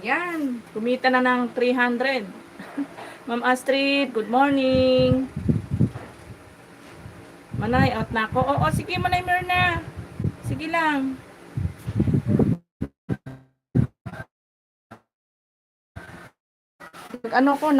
Yan, kumita na ng 300. Ma'am Astrid, good morning. Manay, out na ako. Oo, sige Manay Myrna. Sige lang. Ano ko,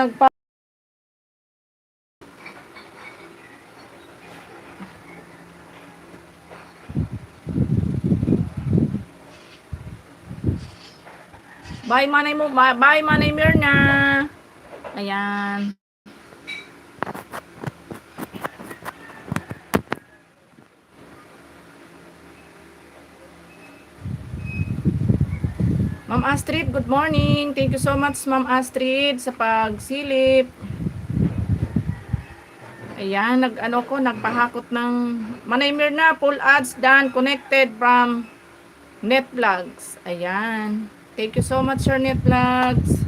Bye Manay mo, bye Manay Myrna. Ayan. Ma'am Astrid, good morning. Thank you so much Ma'am Astrid sa pagsilip. Ayan, nagpahakot ng Manay Myrna, full ads done, connected from Netvlogs. Ayan. Thank you so much Sir Netvlogs.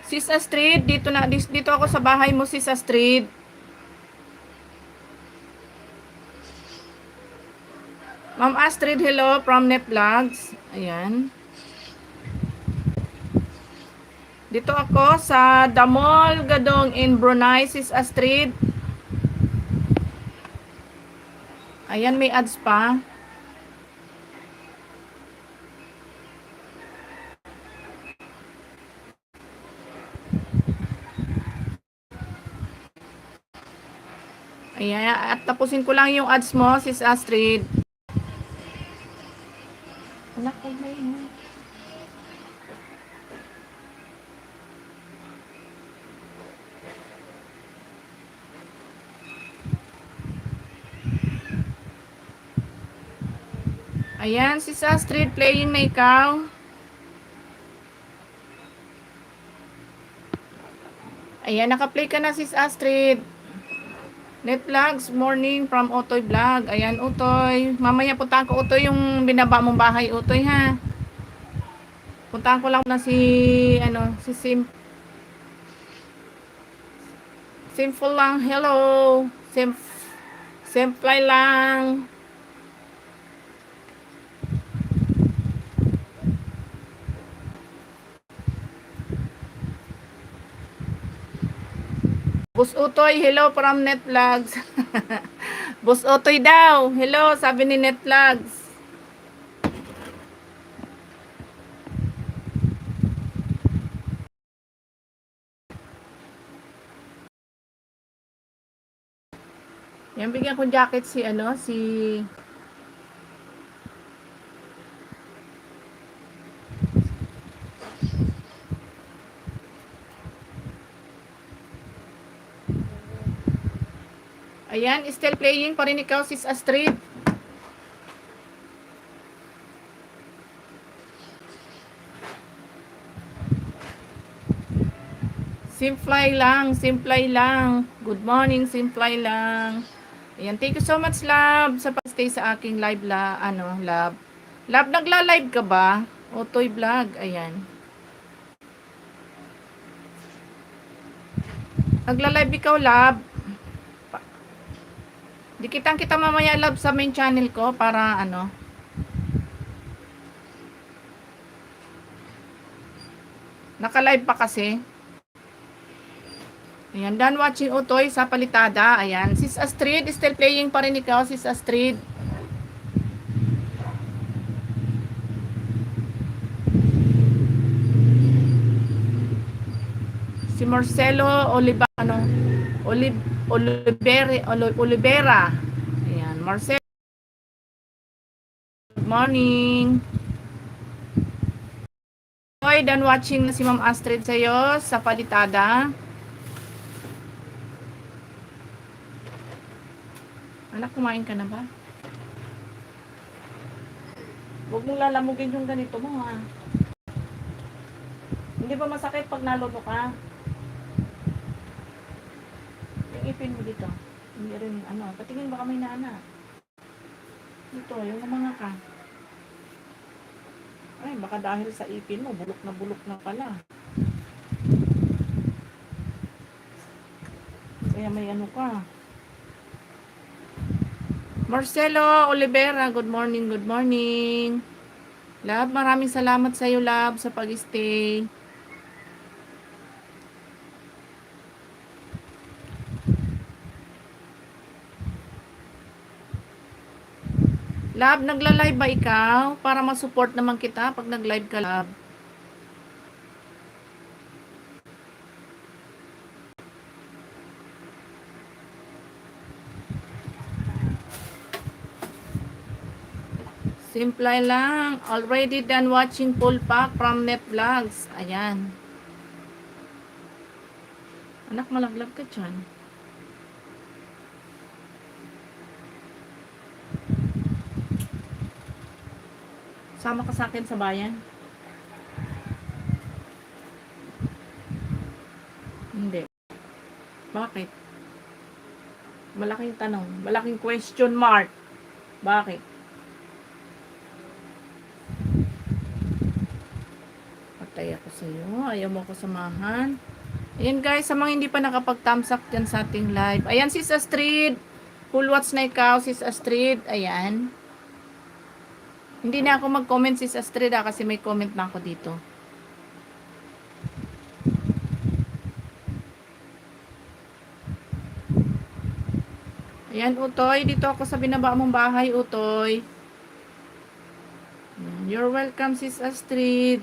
Sis Astrid, dito ako sa bahay mo Sis Astrid. Ma'am Astrid, hello from Netvlogs. Ayan. Dito ako sa Damol Gadong in Brunei, Sis Astrid. Ayan, may ads pa. Ayan, at tapusin ko lang yung ads mo, Sis Astrid. Anak ko ba yun? Ayan, Sis Astrid, playing na ikaw. Ayan, naka-play ka na Sis Astrid. Netvlogs, morning from Utoy Vlog. Ayan, Utoy. Mamaya puntahan ko, Utoy, yung binaba mong bahay, Utoy, ha. Puntahan ko lang na si simple lang. Hello. Simple lang. Boss Utoy, hello from Netvlogs. Boss Utoy daw. Hello, sabi ni Netvlogs. Yan, bigyan ko jacket si Ayan, still playing pa rin ikaw, Sis Astrid. Simplay lang. Good morning, simplay lang. Ayan, thank you so much, love, sa pag-stay sa aking live love. Love, nagla-live ka ba? Utoy Vlog, ayan. Nagla-live ikaw, love. Di kita mamaya, love, sa main channel ko para naka-live pa kasi. Ayan, done watching Utoy sa palitada. Ayan, Sis Astrid, still playing pa rin ikaw, Sis Astrid. Si Marcelo Olivera. Ayan, Marcelo. Good morning. Okay, done watching na si Ma'am Astrid sa'yo sa palitada. Anak, kumain ka na ba? Huwag mong lalamugin yung ganito mo, ha. Hindi ba masakit pag naloto ka? Yung ipin mo dito. Hindi rin, patingin baka may naanak. Dito, yung mga ka. Ay, baka dahil sa ipin mo, bulok na pala. Kaya may ka. Marcelo Olivera, good morning, good morning. Love, maraming salamat sa iyo, love, sa pag-stay. Love, nagla-live ba ikaw? Para ma-support naman kita pag nag-live ka, love. Simple lang. Already done watching full pack from Net Vlogs. Ayan. Anak, malaglag ka dyan. Sama ka sa akin sa bayan? Hindi. Bakit? Malaking tanong. Malaking question mark. Bakit? Patay ako sa iyo. Ayaw mo ko samahan. Ayan guys, sa mga hindi pa nakapag-thumbs up dyan sa ating live. Ayan, Sis Astrid. Full watch na ikaw, Sis Astrid. Ayan. Hindi na ako mag-comment, Sis Astrid, kasi may comment na ako dito. Ayan, Utoy. Dito ako sa binaba mong bahay, Utoy. Ayan, you're welcome, Sis Astrid.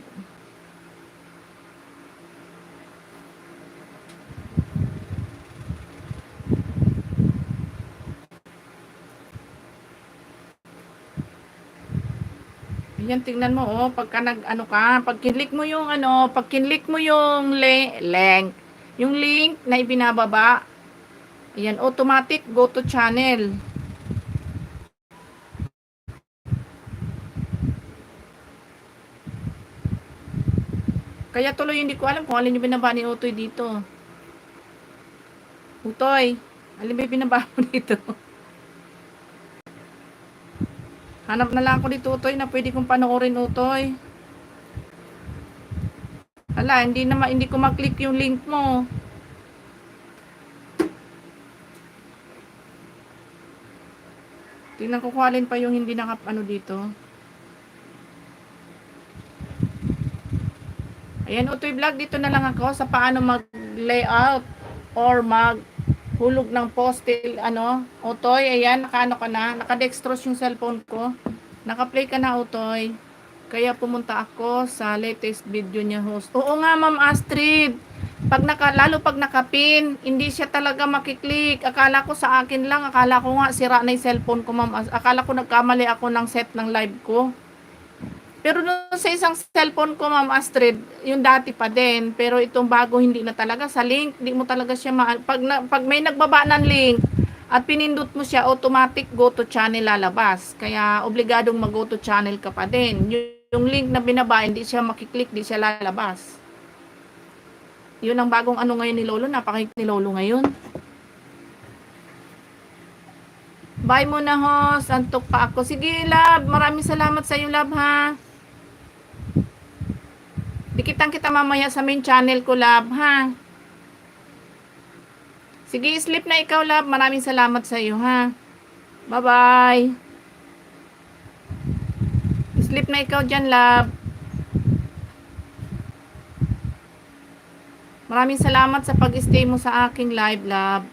Ayan, tingnan mo, oh, pagka nag-ano ka, pag kinlik mo yung yung link na ibinababa, ayan, automatic go to channel. Kaya tuloy hindi ko alam kung alin yung binaba ni Utoy dito. Utoy, alin ba yung binaba mo dito? Hanap na lang ako dito, Utoy, na pwede kong panoorin, Utoy. Ala, hindi ko maklik yung link mo. Tingnan ko kung alin pa yung hindi ano dito. Ayan, Utoy Vlog, dito na lang ako sa paano mag-layout or maghulog ng postil, Utoy, ayan, nakaano ka na, nakadextrose yung cellphone ko. Naka-play ka na, Utoy. Kaya pumunta ako sa latest video niya, host. Oo nga, Ma'am Astrid. Lalo pag nakapin, hindi siya talaga makiklik. Akala ko sa akin lang, akala ko nga sira na yung cellphone ko, Ma'am. Akala ko nagkamali ako ng set ng live ko. Pero doon sa isang cellphone ko, Ma'am Astrid, yung dati pa din. Pero itong bago, hindi na talaga. Sa link, hindi mo talaga siya pag may nagbaba ng link, at pinindot mo siya, automatic go to channel lalabas. Kaya obligadong mag-go to channel ka pa din. Yung link na binaba, hindi siya makiklik, hindi siya lalabas. Yun ang bagong ano ngayon ni Lolo. Napakahit ni Lolo ngayon. Bye muna, host. Antok pa ako. Sige, love. Maraming salamat sa iyo, love, ha. Dikitang kita mamaya sa main channel ko, love, ha. Sige, sleep na ikaw, love. Maraming salamat sa iyo, ha. Bye-bye. Sleep na ikaw dyan, love. Maraming salamat sa pag-stay mo sa aking live, love.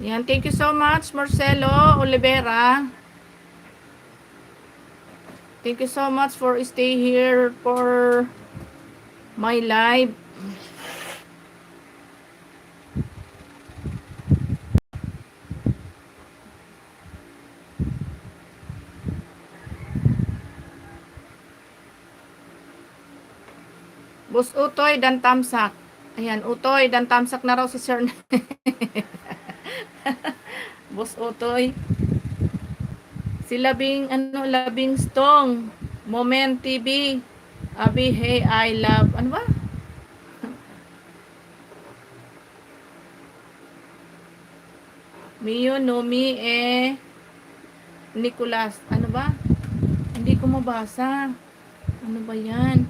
Yan, thank you so much, Marcelo Olivera. Thank you so much for stay here for my live. Boss Utoy, dan tamsak. Ayan, Utoy, dan tamsak na raw si Sir. Boss Utoy. Si Labing Stong. Moment TV. Abi, hey, I love. Ano ba? Mio, Nomi, Nicolas. Ano ba? Hindi ko mabasa. Ano ba yan?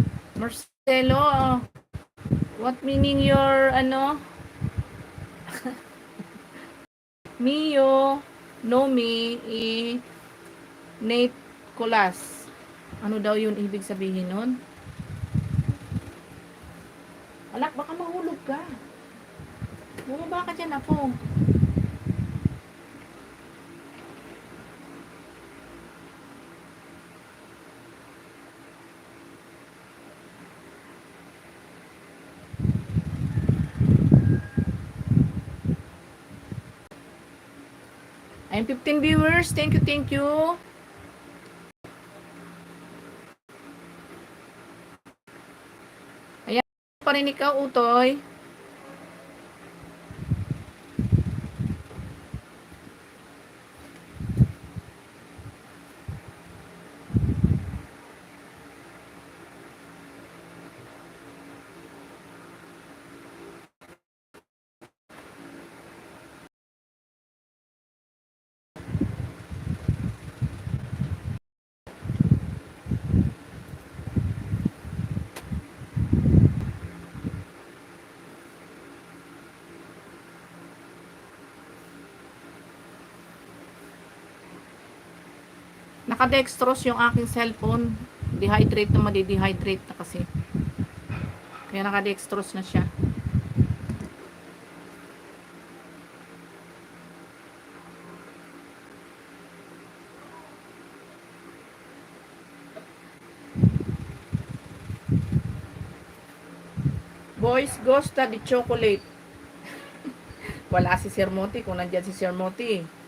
Marcelo, what meaning your, ano, Mio, no me, Nate Colas. Ano daw yun ibig sabihin nun? Anak, baka mahulog ka. Bumaba ka dyan, ako. Ayun, 15 viewers. Thank you, thank you. Ayan, pa rin ikaw, Utoy. Nakadextrose yung aking cellphone. Dehydrate na, madidehydrate na kasi. Kaya nakadextrose na siya. Boys, Gosta di chocolate. Wala si Sir Moti kung nandyan si Sir Moti.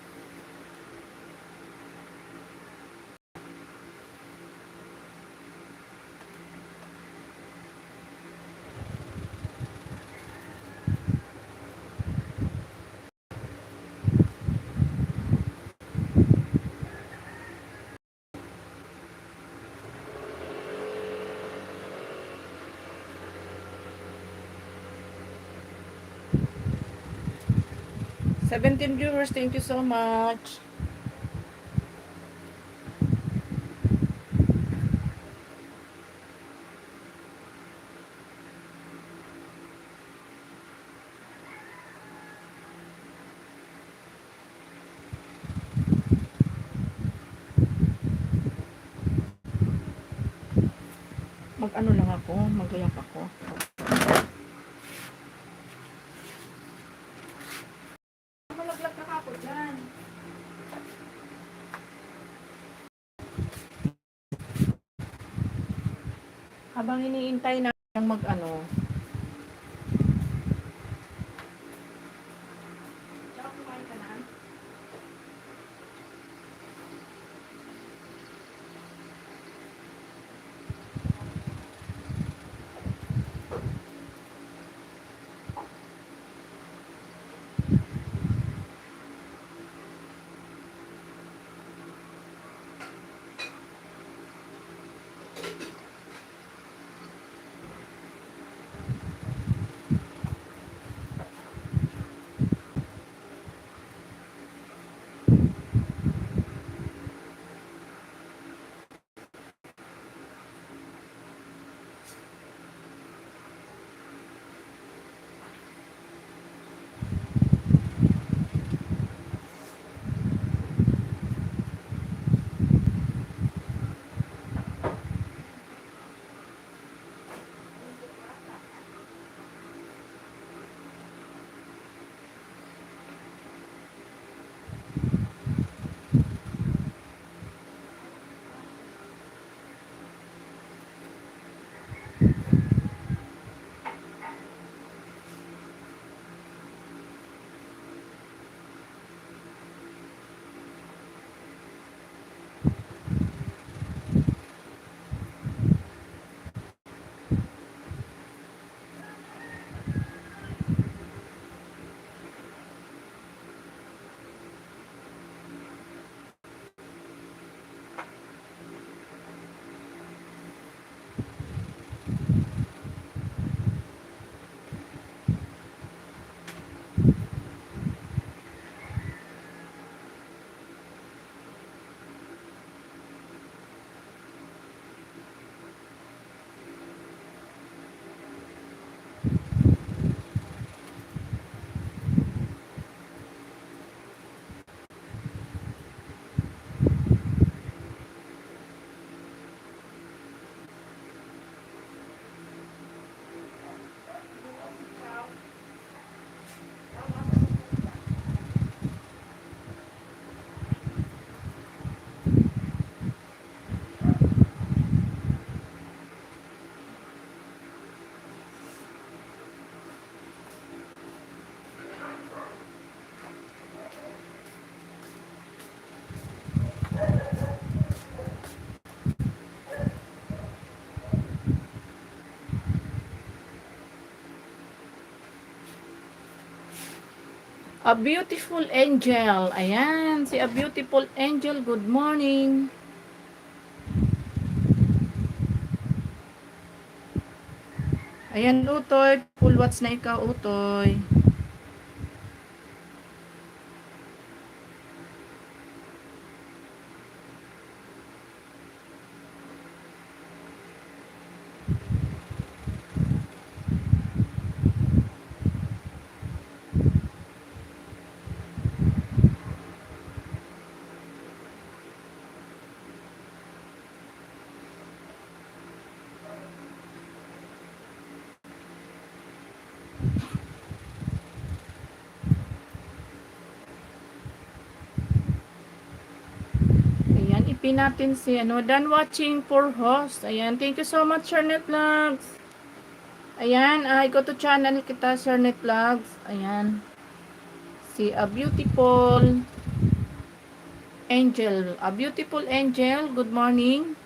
Seventeen viewers, thank you so much. Mag-ano lang ako, magayak ako. Malaglag na ako dyan. Habang iniintay na mag-ano. Tsaka kumain ka na. A beautiful angel. Ayan, si a beautiful angel. Good morning. Ayan, Utoy. Full watch na ikaw, Utoy. Ayan, ipin natin si ano, done watching for host. Ayan, thank you so much, Shernet Vlogs. Ayan, go to channel kita, Shernet Vlogs. Ayan, si a beautiful angel. A beautiful angel, good morning.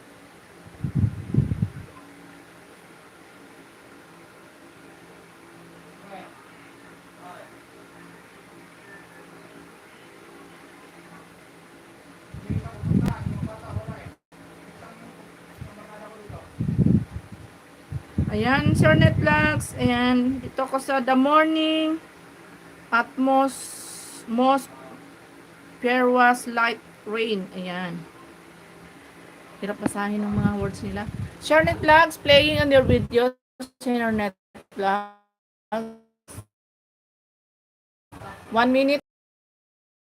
Ayan, Shernet Vlogs. Ayan, dito ko sa The Morning at most Perwas Light Rain. Ayan. Hirap basahin ng mga words nila. Shernet Vlogs playing on your video. Shernet Vlogs. 1 minute.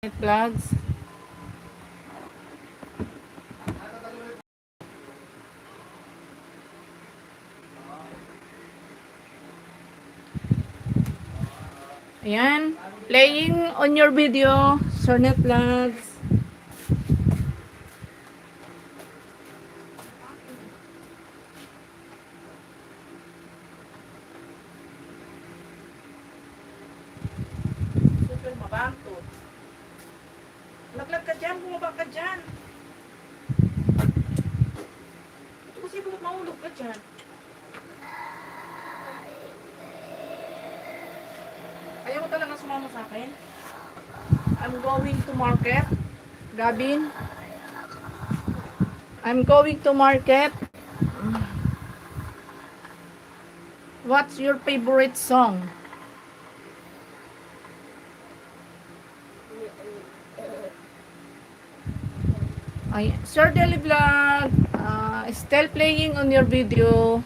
Shernet Vlogs. Ayan. Playing on your video. Shernet Vlogs. Super mabanto. Laglag ka dyan. Bumaba ka dyan. Ito kasi mahulog ka dyan. Ayaw mo talaga sumama sa akin? I'm going to market. Gabin. I'm going to market. What's your favorite song? Sir Deli Vlog. Still playing on your video.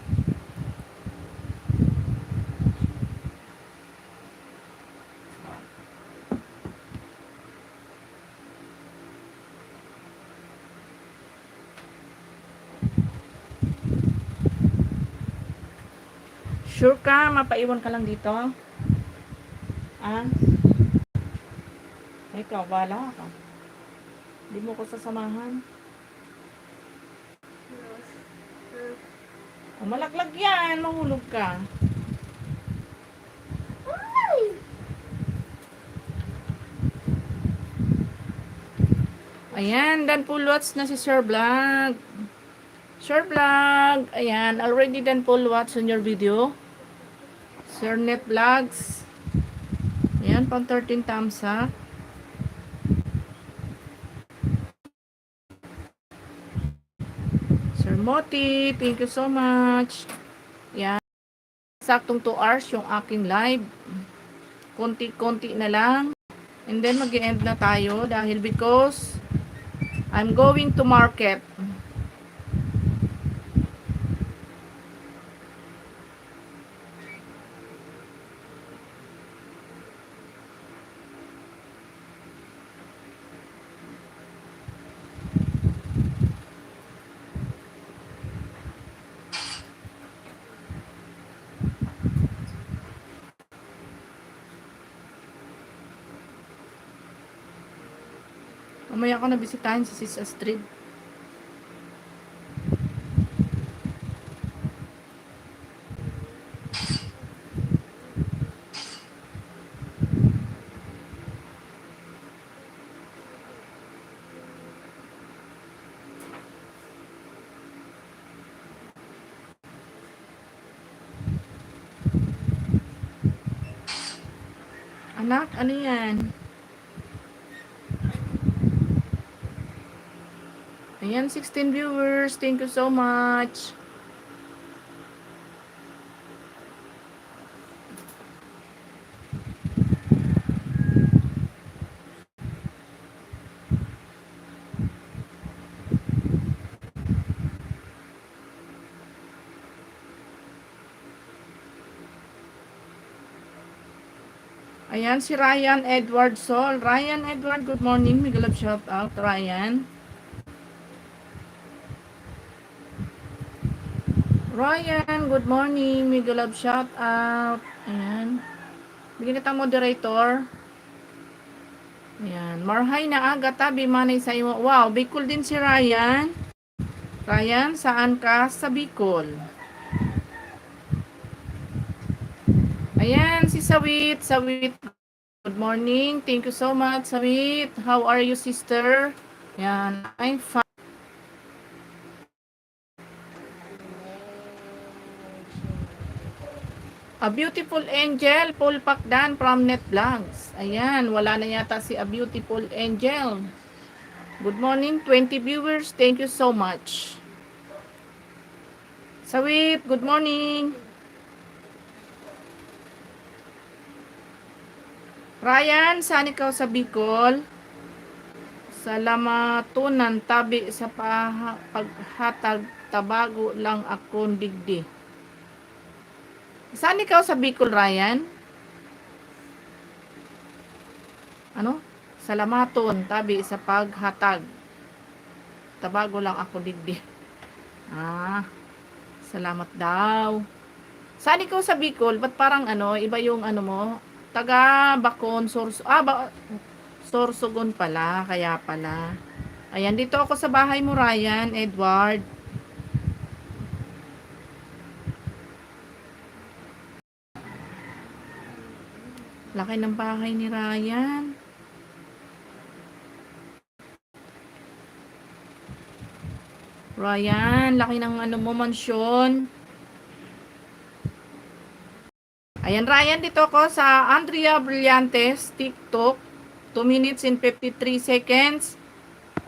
Sure ka? Mapaiwan ka lang dito? Ah? Ikaw, bala ka. Hindi mo ko sasamahan. Malaglag yan. Mahulog ka. Ayan, done full watch na si Sir Vlog. Sir Vlog. Ayan, already done full watch on your video. Sir Net Vlogs. Ayan, pang 13 thumbs up. Sir Moti, thank you so much. Ayan, saktong 2 hours yung aking live. Konti-konti na lang. And then mag-e-end na tayo dahil because I'm going to market. Mamaya ko nabisitahin si Sis Astrid. Anak, ano yan? Ayan, 16 viewers. Thank you so much. Ayan, si Ryan Edward Sol. Ryan Edward, good morning. Mega love shout out, Ryan. Ryan, good morning. Mega love shout out. Ayan. Bigyan kita moderator. Ayan. Marhay na aga tabi manay sa iyo. Wow, Bicol din si Ryan. Ryan, saan ka? Sa Bicol. Ayan, si Sawit. Sawit, good morning. Thank you so much, Sawit. How are you, sister? Ayan, I'm fine. A Beautiful Angel, Paul Pacdan from Net Vlogs. Ayan, wala na yata si A Beautiful Angel. Good morning, 20 viewers. Thank you so much. Sawit, good morning. Ryan, saan ikaw sa Bicol? Sa Lamatunan, tabi sa paghatag, tabago lang akong digdi. Saan ikaw sa Bicol, Ryan? Ano? Sa Lamaton, tabi sa paghatag. Tabago lang ako digdi. Ah, salamat daw. Saan ikaw sa Bicol? Ba't parang ano, iba yung ano mo? Taga Bacon, Sorsogon pala, kaya pala. Ayan, dito ako sa bahay mo, Ryan, Edward. Laki ng bahay ni Ryan. Ryan, laki ng ano mo, mansyon. Ayan, Ryan, dito ako sa Andrea Brillantes, TikTok. 2 minutes and 53 seconds.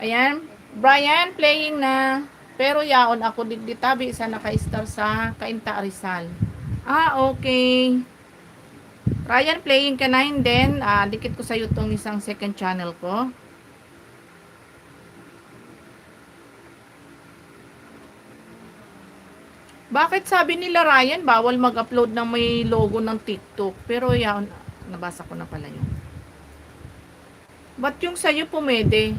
Ayan, Brian, playing na. Pero yaon ako digditabi sa naka-star sa Cainta Rizal. Ah, okay. Ryan, playing ka na, and then, dikit ko sa itong isang second channel ko. Bakit sabi nila, Ryan, bawal mag-upload ng may logo ng TikTok? Pero yan, nabasa ko na pala yun. Ba't yung sa'yo pumede?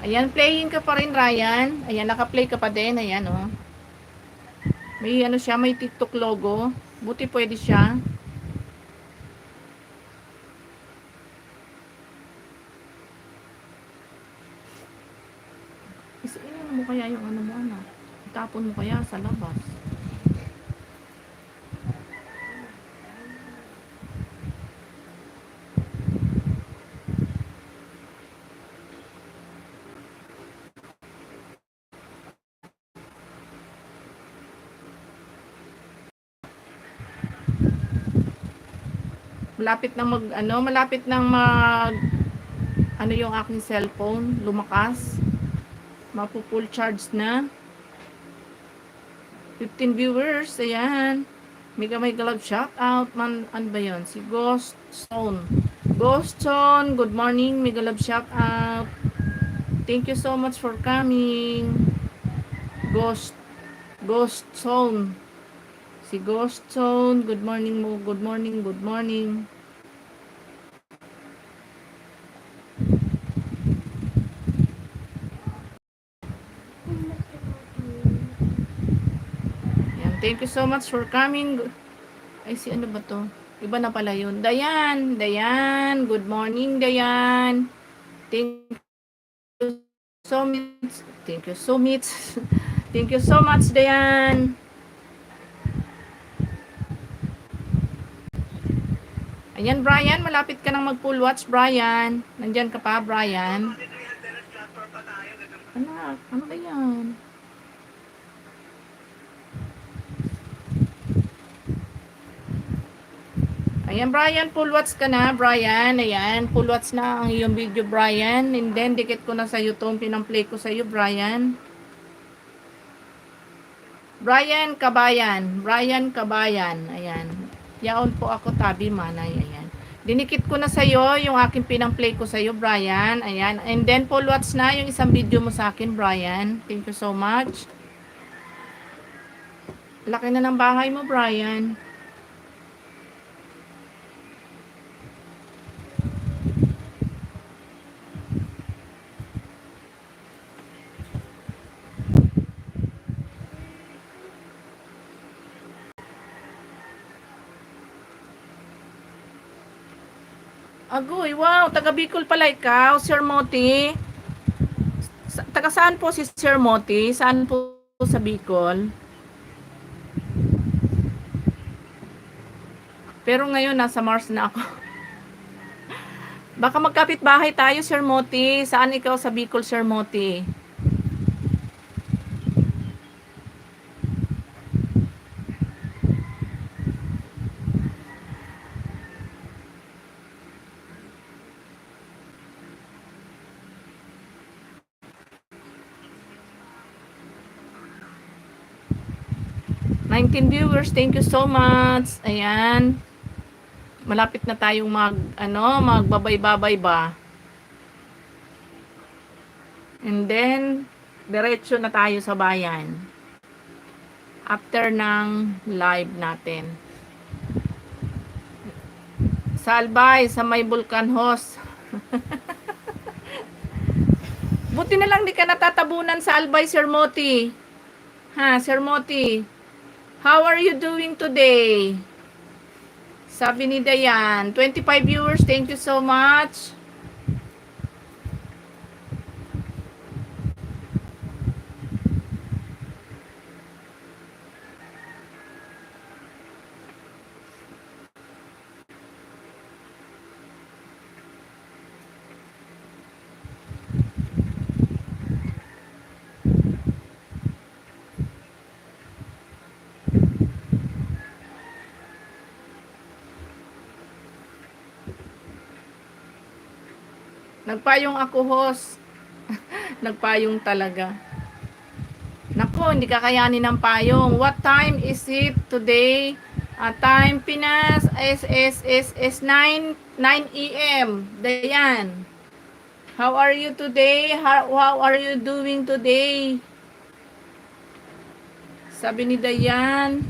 Ayan, playing ka pa rin, Ryan. Ayan, naka-play ka pa din. Ayan, oh. May ano siya, may TikTok logo. Buti pwede siya. Ano mo kaya yung ano mo, anak? Itapon mo kaya sa labas. Malapit nang mag ano yung aking cellphone, lumakas. Mapu-full charge na. 15 viewers, ayan. Mega love shout out man, ano ba yun? Si Ghost Stone. Ghost Stone, good morning, mega love shout out. Thank you so much for coming. Ghost Stone. Si Ghost Stone, good morning mo, good morning, good morning. Yan, thank you so much for coming. Ay, si ano ba to? Iba na pala yun. Dayan, good morning, Dayan. Thank so much. Thank you so much. Thank you so much, Dayan. Ayan, Brian, malapit ka nang mag-full watch, Brian. Nandyan ka pa, Brian. Anak, ano ba yan? Ayan, Brian, full watch ka na, Brian. Ayan, full watch na ang iyong video, Brian. And then, dikit ko na sa YouTube, pinang-play ko sa iyo, Brian. Brian Kabayan. Brian Kabayan. Ayan. Yaon po ako, Tabi Manay. Ayan. Dinikit ko na sa iyo yung aking pinang-play ko sa iyo, Brian. Ayan. And then, full watch na yung isang video mo sa akin, Brian. Thank you so much. Laki na ng bahay mo, Brian. Agoy, wow, taga Bicol pala ikaw, Sir Moti. Taga saan po si Sir Moti? Saan po sa Bicol? Pero ngayon, nasa Mars na ako. Baka magkapit bahay tayo, Sir Moti. Saan ikaw sa Bicol, Sir Moti? Viewers, thank you so much. Ayan. Malapit na tayong magbabay-babay ba. And then, diretso na tayo sa bayan. After ng live natin. Sa Albay, sa may Vulcan Host. Buti na lang di ka natatabunan sa Albay, Sir Moti. Ha, Sir Moti. How are you doing today? Sabi ni Dayan. 25 viewers, thank you so much. Nagpayong ako, host. Nagpayong talaga. Nako, hindi kakayanin ng payong. What time is it today? Time Pinas is 9 a.m. Dayan. How are you today? How are you doing today? Sabi ni Dayan.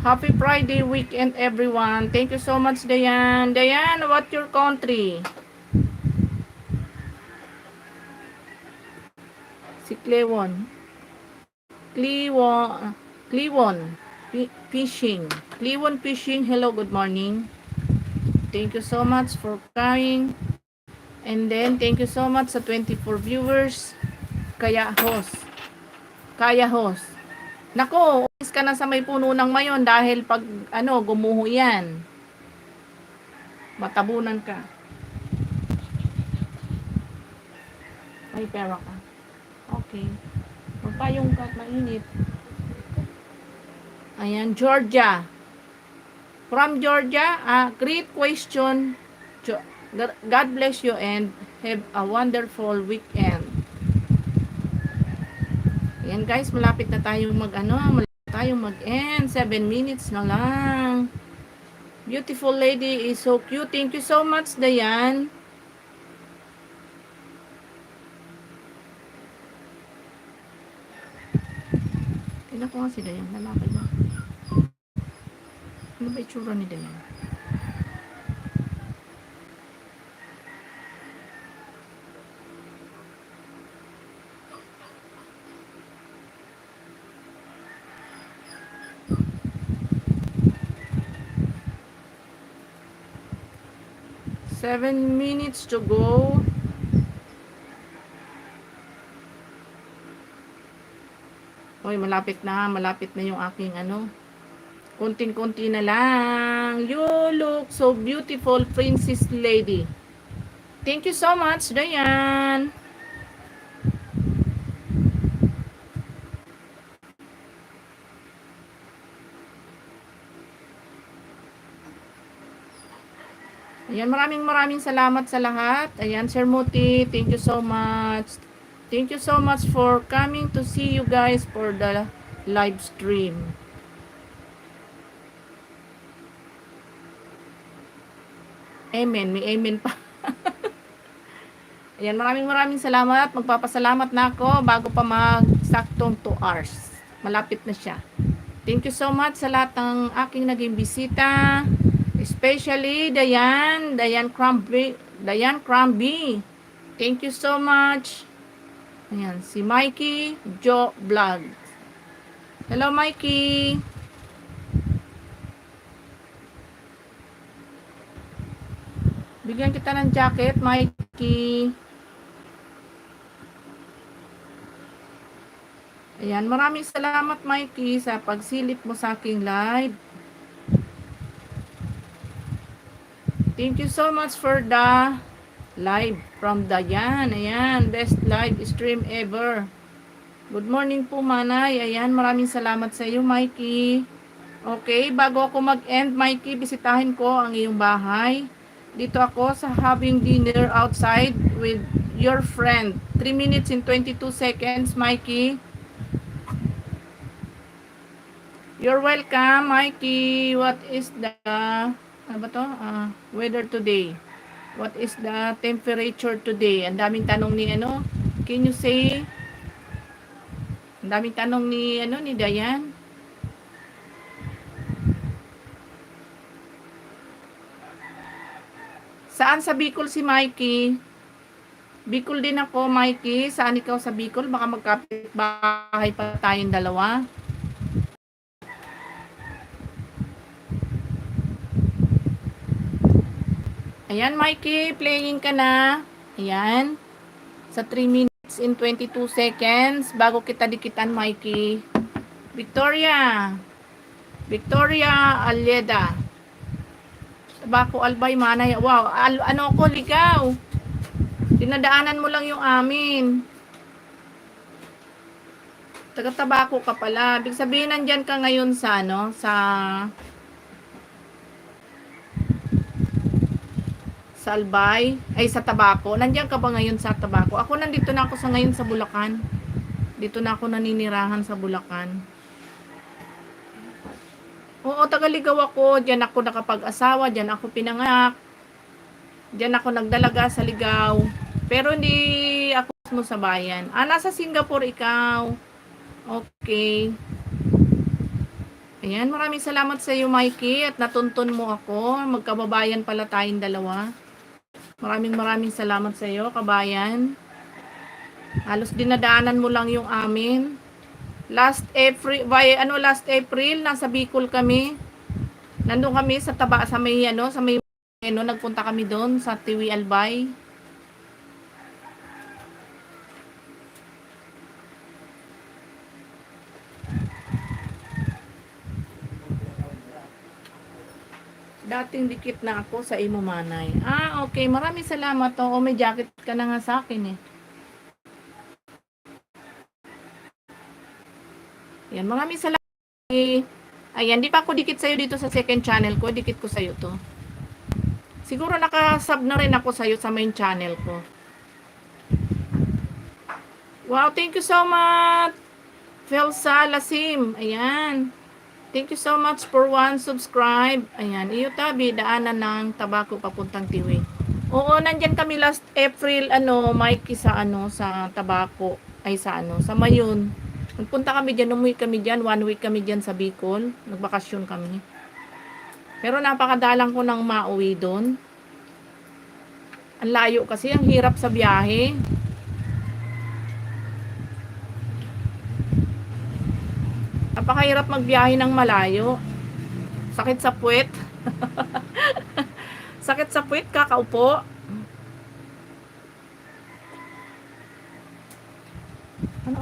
Happy Friday weekend, everyone. Thank you so much, Dayan. Dayan, what your country? Si Clewon. Clewon. Fishing. Clewon Fishing. Hello, good morning. Thank you so much for coming. And then, thank you so much sa 24 viewers. Kaya host. Nako, umalis ka na sa may puno ng mayon dahil pag gumuho yan. Matabunan ka. May pera ka. Okay. Magpayong ka at mainit. Ayan, Georgia. From Georgia, great question. God bless you and have a wonderful weekend. Ayan guys, malapit na tayong mag-end. 7 minutes na lang. Beautiful lady is so cute. Thank you so much, Dayan. Tingnan ko nga si Dayan. Lalaki ba? Ano ba itsura ni Dayan? Seven minutes to go. Hoy, malapit na yung aking konting-konti na lang. You look so beautiful, princess lady. Thank you so much, Dayan. Ayan, maraming salamat sa lahat. Ayan, Sir Muti, thank you so much. Thank you so much for coming to see you guys for the live stream. Amen, may amen pa. Ayan, maraming salamat. Magpapasalamat na ako bago pa magsaktong 2 hours. Malapit na siya. Thank you so much sa lahat ng aking naging bisita. Especially Dayan Cramby. Thank you so much. Ayan, si Mikey Joe Vlog. Hello, Mikey. Bigyan kita ng jacket, Mikey. Ayan, maraming salamat, Mikey, sa pagsilip mo sa aking live. Thank you so much for the live from Dayan. Ayan, best live stream ever. Good morning po, Manay. Ayan, maraming salamat sa iyo, Mikey. Okay, bago ako mag-end, Mikey, bisitahin ko ang iyong bahay. Dito ako sa having dinner outside with your friend. 3 minutes and 22 seconds, Mikey. You're welcome, Mikey. What is the weather today? What is the temperature today? Ang daming tanong ni Can you say? Ang daming tanong ni Dayan. Saan sa Bicol si Mikey? Bicol din ako, Mikey. Saan ikaw sa Bicol? Baka magkapit bahay pa tayong dalawa. Ayan, Mikey, playing ka na. Ayan. Sa 3 minutes and 22 seconds. Bago kita dikitan, Mikey. Victoria Aleda. Tabako Albay, Manay. Wow, ko, ligaw. Dinadaanan mo lang yung amin. Taga-tabako ka pala. Big sabihin, nandyan ka ngayon sa Albay, ay sa Tabaco. Nandiyan ka ba ngayon sa Tabaco? Ako nandito na ako ngayon sa Bulacan. Dito na ako naninirahan sa Bulacan. Oo, tagaligaw ako. Diyan ako nakapag-asawa, diyan ako pinanganak. Diyan ako nagdalaga sa ligaw. Pero hindi ako mo sa bayan. Nasa Singapore ikaw. Okay. Ayan, maraming salamat sa iyo, Mikey, at natuntun mo ako. Magkababayan pala tayong dalawa. Maraming salamat sa iyo, kabayan. Halos dinadaanan mo lang yung amin. Last April, nasa Bicol kami. Nandun kami sa may nagpunta kami doon sa Tiwi Albay. Dating dikit na ako sa imo manay. Okay. Maraming salamat. Oo, may jacket ka na nga sa akin eh. Yan, maraming salamat. Ayan, di pa ako dikit sa'yo dito sa second channel ko. Dikit ko sa'yo to. Siguro nakasub na rin ako sa'yo sa main channel ko. Wow, thank you so much. Felsa Lasim. Ayan. Thank you so much for 1 subscribe. Ayan, iyo tabi, daanan ng Tabako papuntang Tiwi. Oo, nandyan kami last April, Mikey sa sa Tabako. Ay sa sa Mayon. Nagpunta kami dyan, umuwi kami dyan, 1 week kami dyan sa Bicol. Nagbakasyon kami. Pero napakadalang ko nang mauwi doon. Ang layo kasi, ang hirap sa biyahe. Napakahirap magbiyahe ng malayo. Sakit sa puwet. Sakit sa puwet, kakaupo. Ano?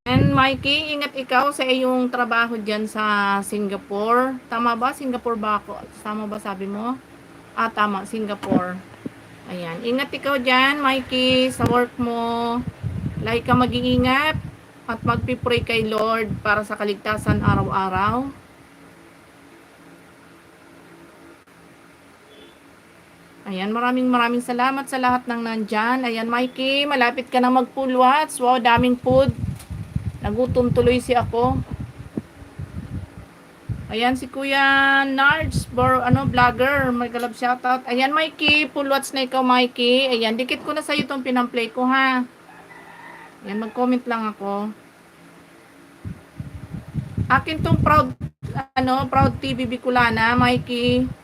And Mikey, ingat ikaw sa iyong trabaho dyan sa Singapore. Tama ba? Singapore ba ako? Tama ba sabi mo? Tama. Singapore. Ayan. Ingat ikaw dyan, Mikey, sa work mo. Lagi ka mag-iingat at magpipray kay Lord para sa kaligtasan araw-araw. Ayan, maraming salamat sa lahat ng nandyan. Ayan, Mikey, malapit ka na mag-full watch. Wow, daming food. Nagutom tuloy si ako. Ayan, si Kuya Nards, vlogger. May galab shoutout. Ayan, Mikey, full watch na ikaw, Mikey. Ayan, dikit ko na sa'yo itong pinamplay ko, ha. Ayan, mag-comment lang ako. Akin tong proud TV Bicolana, Mikey.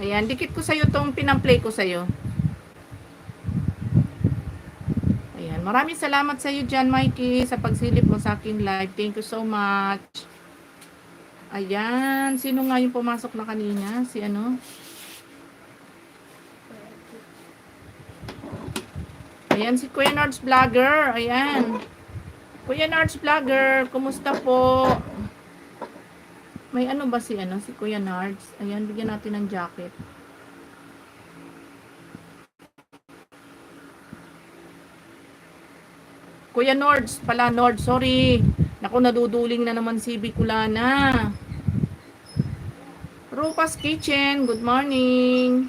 Ayan, dikit ko sa'yo itong pinamplay ko sa'yo. Ayan, maraming salamat sa'yo dyan, Mikey, sa pagsilip mo sa aking live. Thank you so much. Ayan, sino nga yung pumasok na kanina? Si Ayan, si Kuya Nards Vlogger. Ayan. Kuya Nards Vlogger, kumusta po? May ba si Kuya Nards? Ayan, bigyan natin ng jacket. Kuya Nards, sorry. Naku, naduduling na naman si Bicolana. Rupas Kitchen, good morning.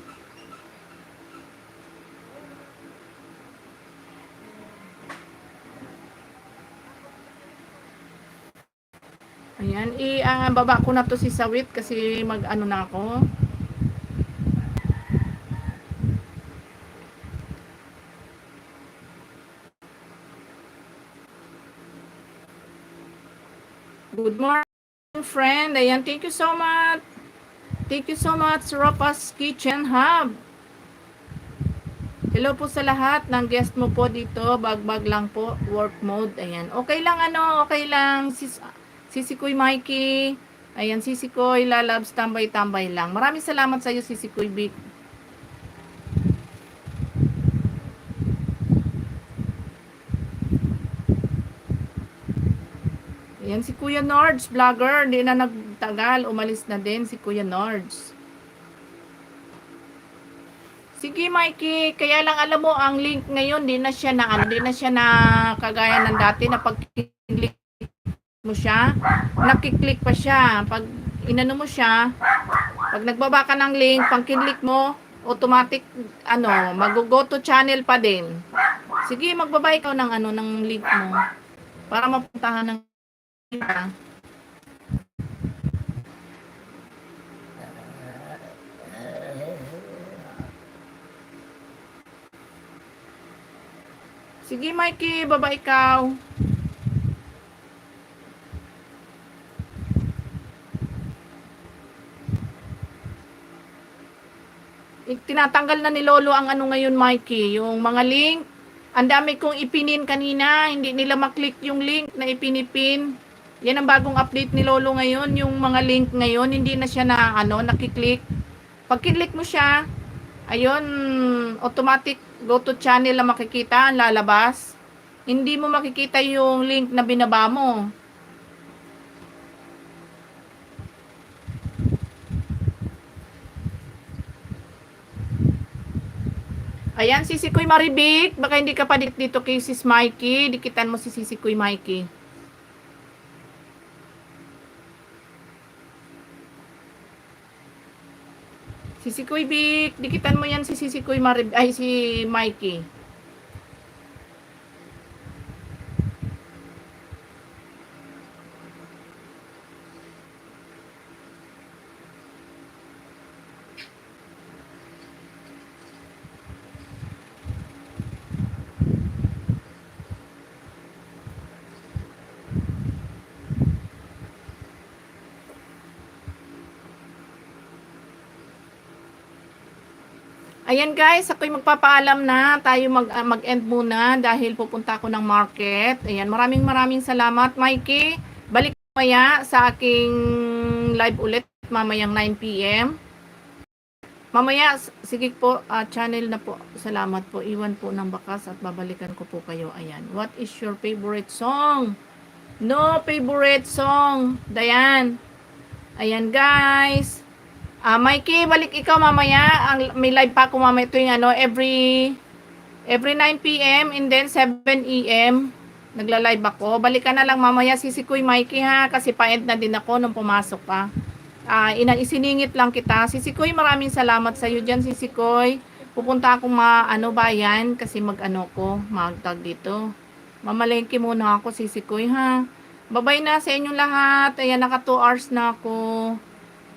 Ayan, baba ko na to si Sawit kasi na ako. Good morning, friend. Ayan, thank you so much. Thank you so much, Ropas Kitchen Hub. Hello po sa lahat ng guest mo po dito. Bagbag lang po, work mode. Ayan, okay lang okay lang. Sisikoy Mikey. Ayan, Sisikoy, lalabs, tambay-tambay lang. Maraming salamat sa iyo, Sisikoy Big. Ayan, si Kuya Nards, vlogger. Hindi na nagtagal. Umalis na din si Kuya Nards. Sige, Mikey. Kaya lang alam mo, ang link ngayon, di na siya na kagaya ng dati na pag-click mo siya, nakiklik pa siya. Pag inano mo siya, pag nagbaba ka ng link, pag kinlik mo, automatic, mag-go to channel pa din. Sige, magbaba ikaw ng ng link mo para mapuntahan ng Sige, Mikey, baba ikaw. Tinatanggal na ni Lolo ang ngayon, Mikey, yung mga link. Ang dami kong ipinin kanina, hindi nila maklik yung link na ipinipin. Yan ang bagong update ni Lolo ngayon. Yung mga link ngayon, hindi na siya na, nakiklik. Pag kinlik mo siya, ayun, automatic go to channel na makikita, ang lalabas. Hindi mo makikita yung link na binaba mo. Ayan, si Sikoy Maribik. Baka hindi ka pa dito kay Sis Mikey. Dikitan mo si Sikoy Mikey. Si Sikoy Bik. Dikitan mo yan si Sikoy Maribik. Ay, si Mikey. Ayan guys, ako'y magpapaalam na. Tayo mag-end muna dahil pupunta ako ng market. Ayan, maraming salamat, Mikey. Balik mamaya sa aking live ulit mamayang 9 PM. Mamaya, sige po, channel na po. Salamat po. Iwan po ng bakas at babalikan ko po kayo. Ayan. What is your favorite song? No favorite song. Dayan. Ayan guys. Mikey, balik ikaw mamaya. May live pa ako mamaya. Ito yung every 9 PM and then 7 AM. Nagla-live ako. Balik ka na lang mamaya. Sisikoy Mikey ha. Kasi pa-end na din ako nung pumasok pa. Isiningit lang kita. Sisikoy, maraming salamat sa iyo dyan, Sisikoy. Pupunta akong bayan kasi magtag dito. Mamalengke muna ako, Sisikoy ha. Bye-bye na sa inyong lahat. Ayan, naka 2 hours na ako.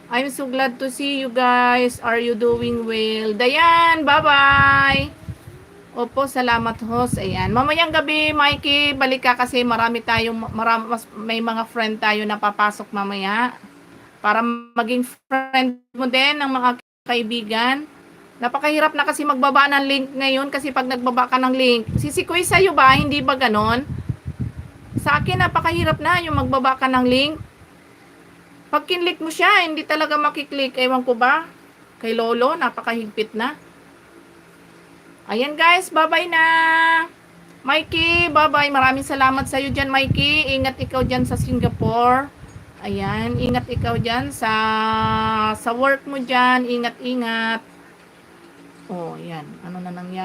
I'm so glad to see you guys. Are you doing well? Dayan, bye-bye. Opo, salamat host. Ayan. Mamayang gabi, Mikey, balik ka kasi may mga friend tayo na papasok mamaya. Para maging friend mo din ng mga kaibigan. Napakahirap na kasi magbaba ng link ngayon kasi pag nagbaba ka ng link, Sisikoy sa'yo ba? Hindi ba ganon? Sa akin, napakahirap na yung magbaba ka ng link. Pag kinlik mo siya, hindi talaga makiklik. Ewan ko ba? Kay Lolo, napakahigpit na. Ayan guys, bye-bye na. Mikey, bye-bye. Maraming salamat sa iyo dyan, Mikey. Ingat ikaw dyan sa Singapore. Ayan, ingat ikaw dyan sa work mo dyan. Ingat. Oh, ayan. Ano na nangyari?